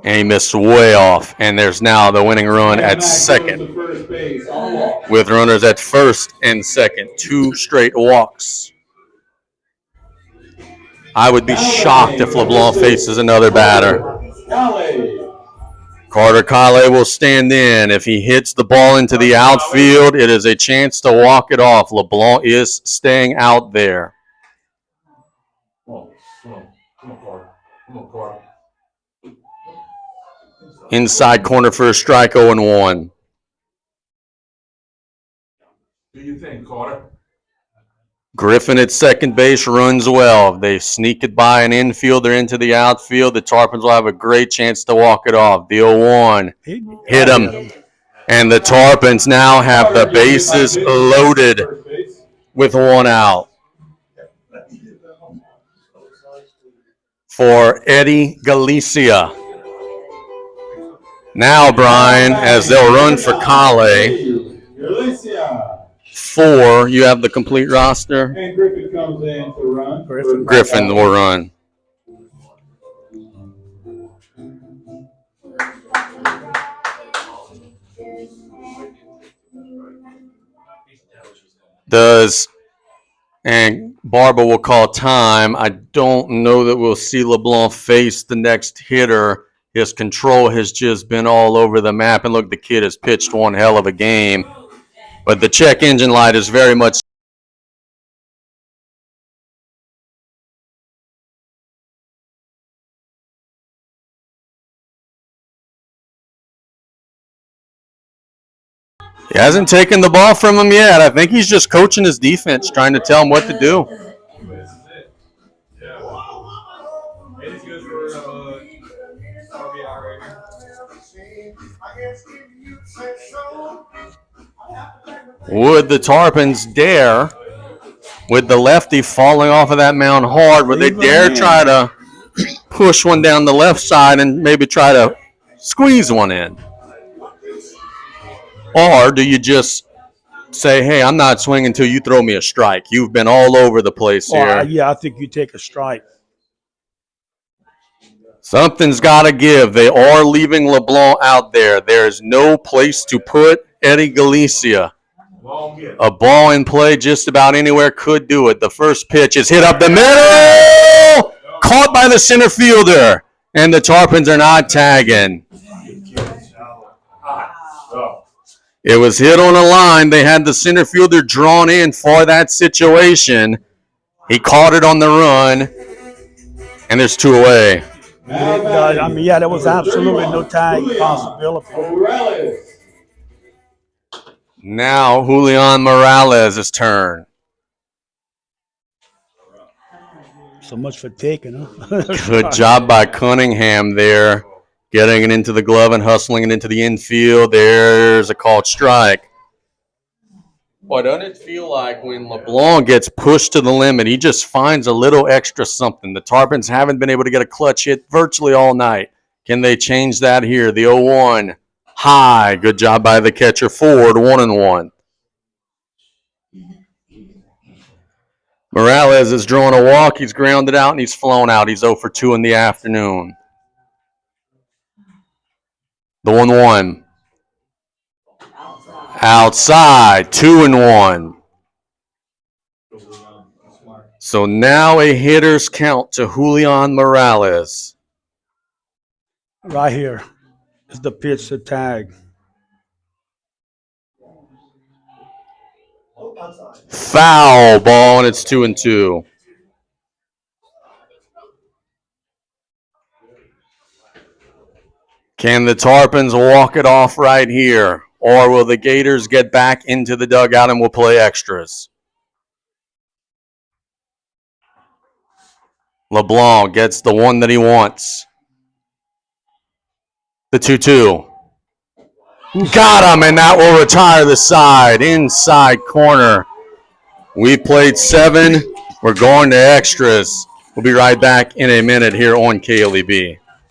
And he missed way off. And there's now the winning run And at that goes second. to first base on a walk. With runners at first and second. 2 straight walks. I would be shocked if LeBlanc faces another batter. Carter Kale will stand in. If he hits the ball into the outfield, it is a chance to walk it off. LeBlanc is staying out there. Come on, Carter. Come on, Carter. Inside corner for a strike, 0-1. Do you think, Carter? Griffin at second base runs well. They sneak it by an infielder into the outfield. The Tarpons will have a great chance to walk it off. The 0-1 hit him. And the Tarpons now have the bases loaded with 1 out. For Eddie Galicia. Now, Brian, as they'll run for Kale. 4, you have the complete roster. And Griffin comes in to run. Griffin will run. And Barber will call time. I don't know that we'll see LeBlanc face the next hitter. His control has just been all over the map. And look, the kid has pitched one hell of a game. But the check engine light is very much. He hasn't taken the ball from him yet. I think he's just coaching his defense, trying to tell him what to do. It's good for RBI rating. Would the Tarpons dare, with the lefty falling off of that mound hard, would they dare try to push one down the left side and maybe try to squeeze one in? Or do you just say, hey, I'm not swinging until you throw me a strike? You've been all over the place here. Yeah, I think you take a strike. Something's got to give. They are leaving LeBlanc out there. There's no place to put Eddie Galicia. A ball in play just about anywhere could do it. The first pitch is hit up the middle. Caught by the center fielder. And the Tarpons are not tagging. It was hit on a line. They had the center fielder drawn in for that situation. He caught it on the run. And there's 2 away. There was absolutely no tag possibility. Now Julian Morales' turn. So much for taking, huh? Good job by Cunningham there, getting it into the glove and hustling it into the infield. There's a called strike. Boy, doesn't it feel like when LeBlanc gets pushed to the limit, he just finds a little extra something. The Tarpons haven't been able to get a clutch hit virtually all night. Can they change that here? The 0-1. High. Good job by the catcher. Ford, 1-1. Morales has drawn a walk. He's grounded out, and he's flown out. He's 0 for 2 in the afternoon. The 1-1. Outside. 2-1. So now a hitter's count to Julian Morales. Right here is the pitch to tag. Foul ball, and it's 2-2. Can the Tarpons walk it off right here? Or will the Gators get back into the dugout and will play extras? LeBlanc gets the one that he wants. The 2-2. Got him, and that will retire the side. Inside corner. We've played 7. We're going to extras. We'll be right back in a minute here on KLEB.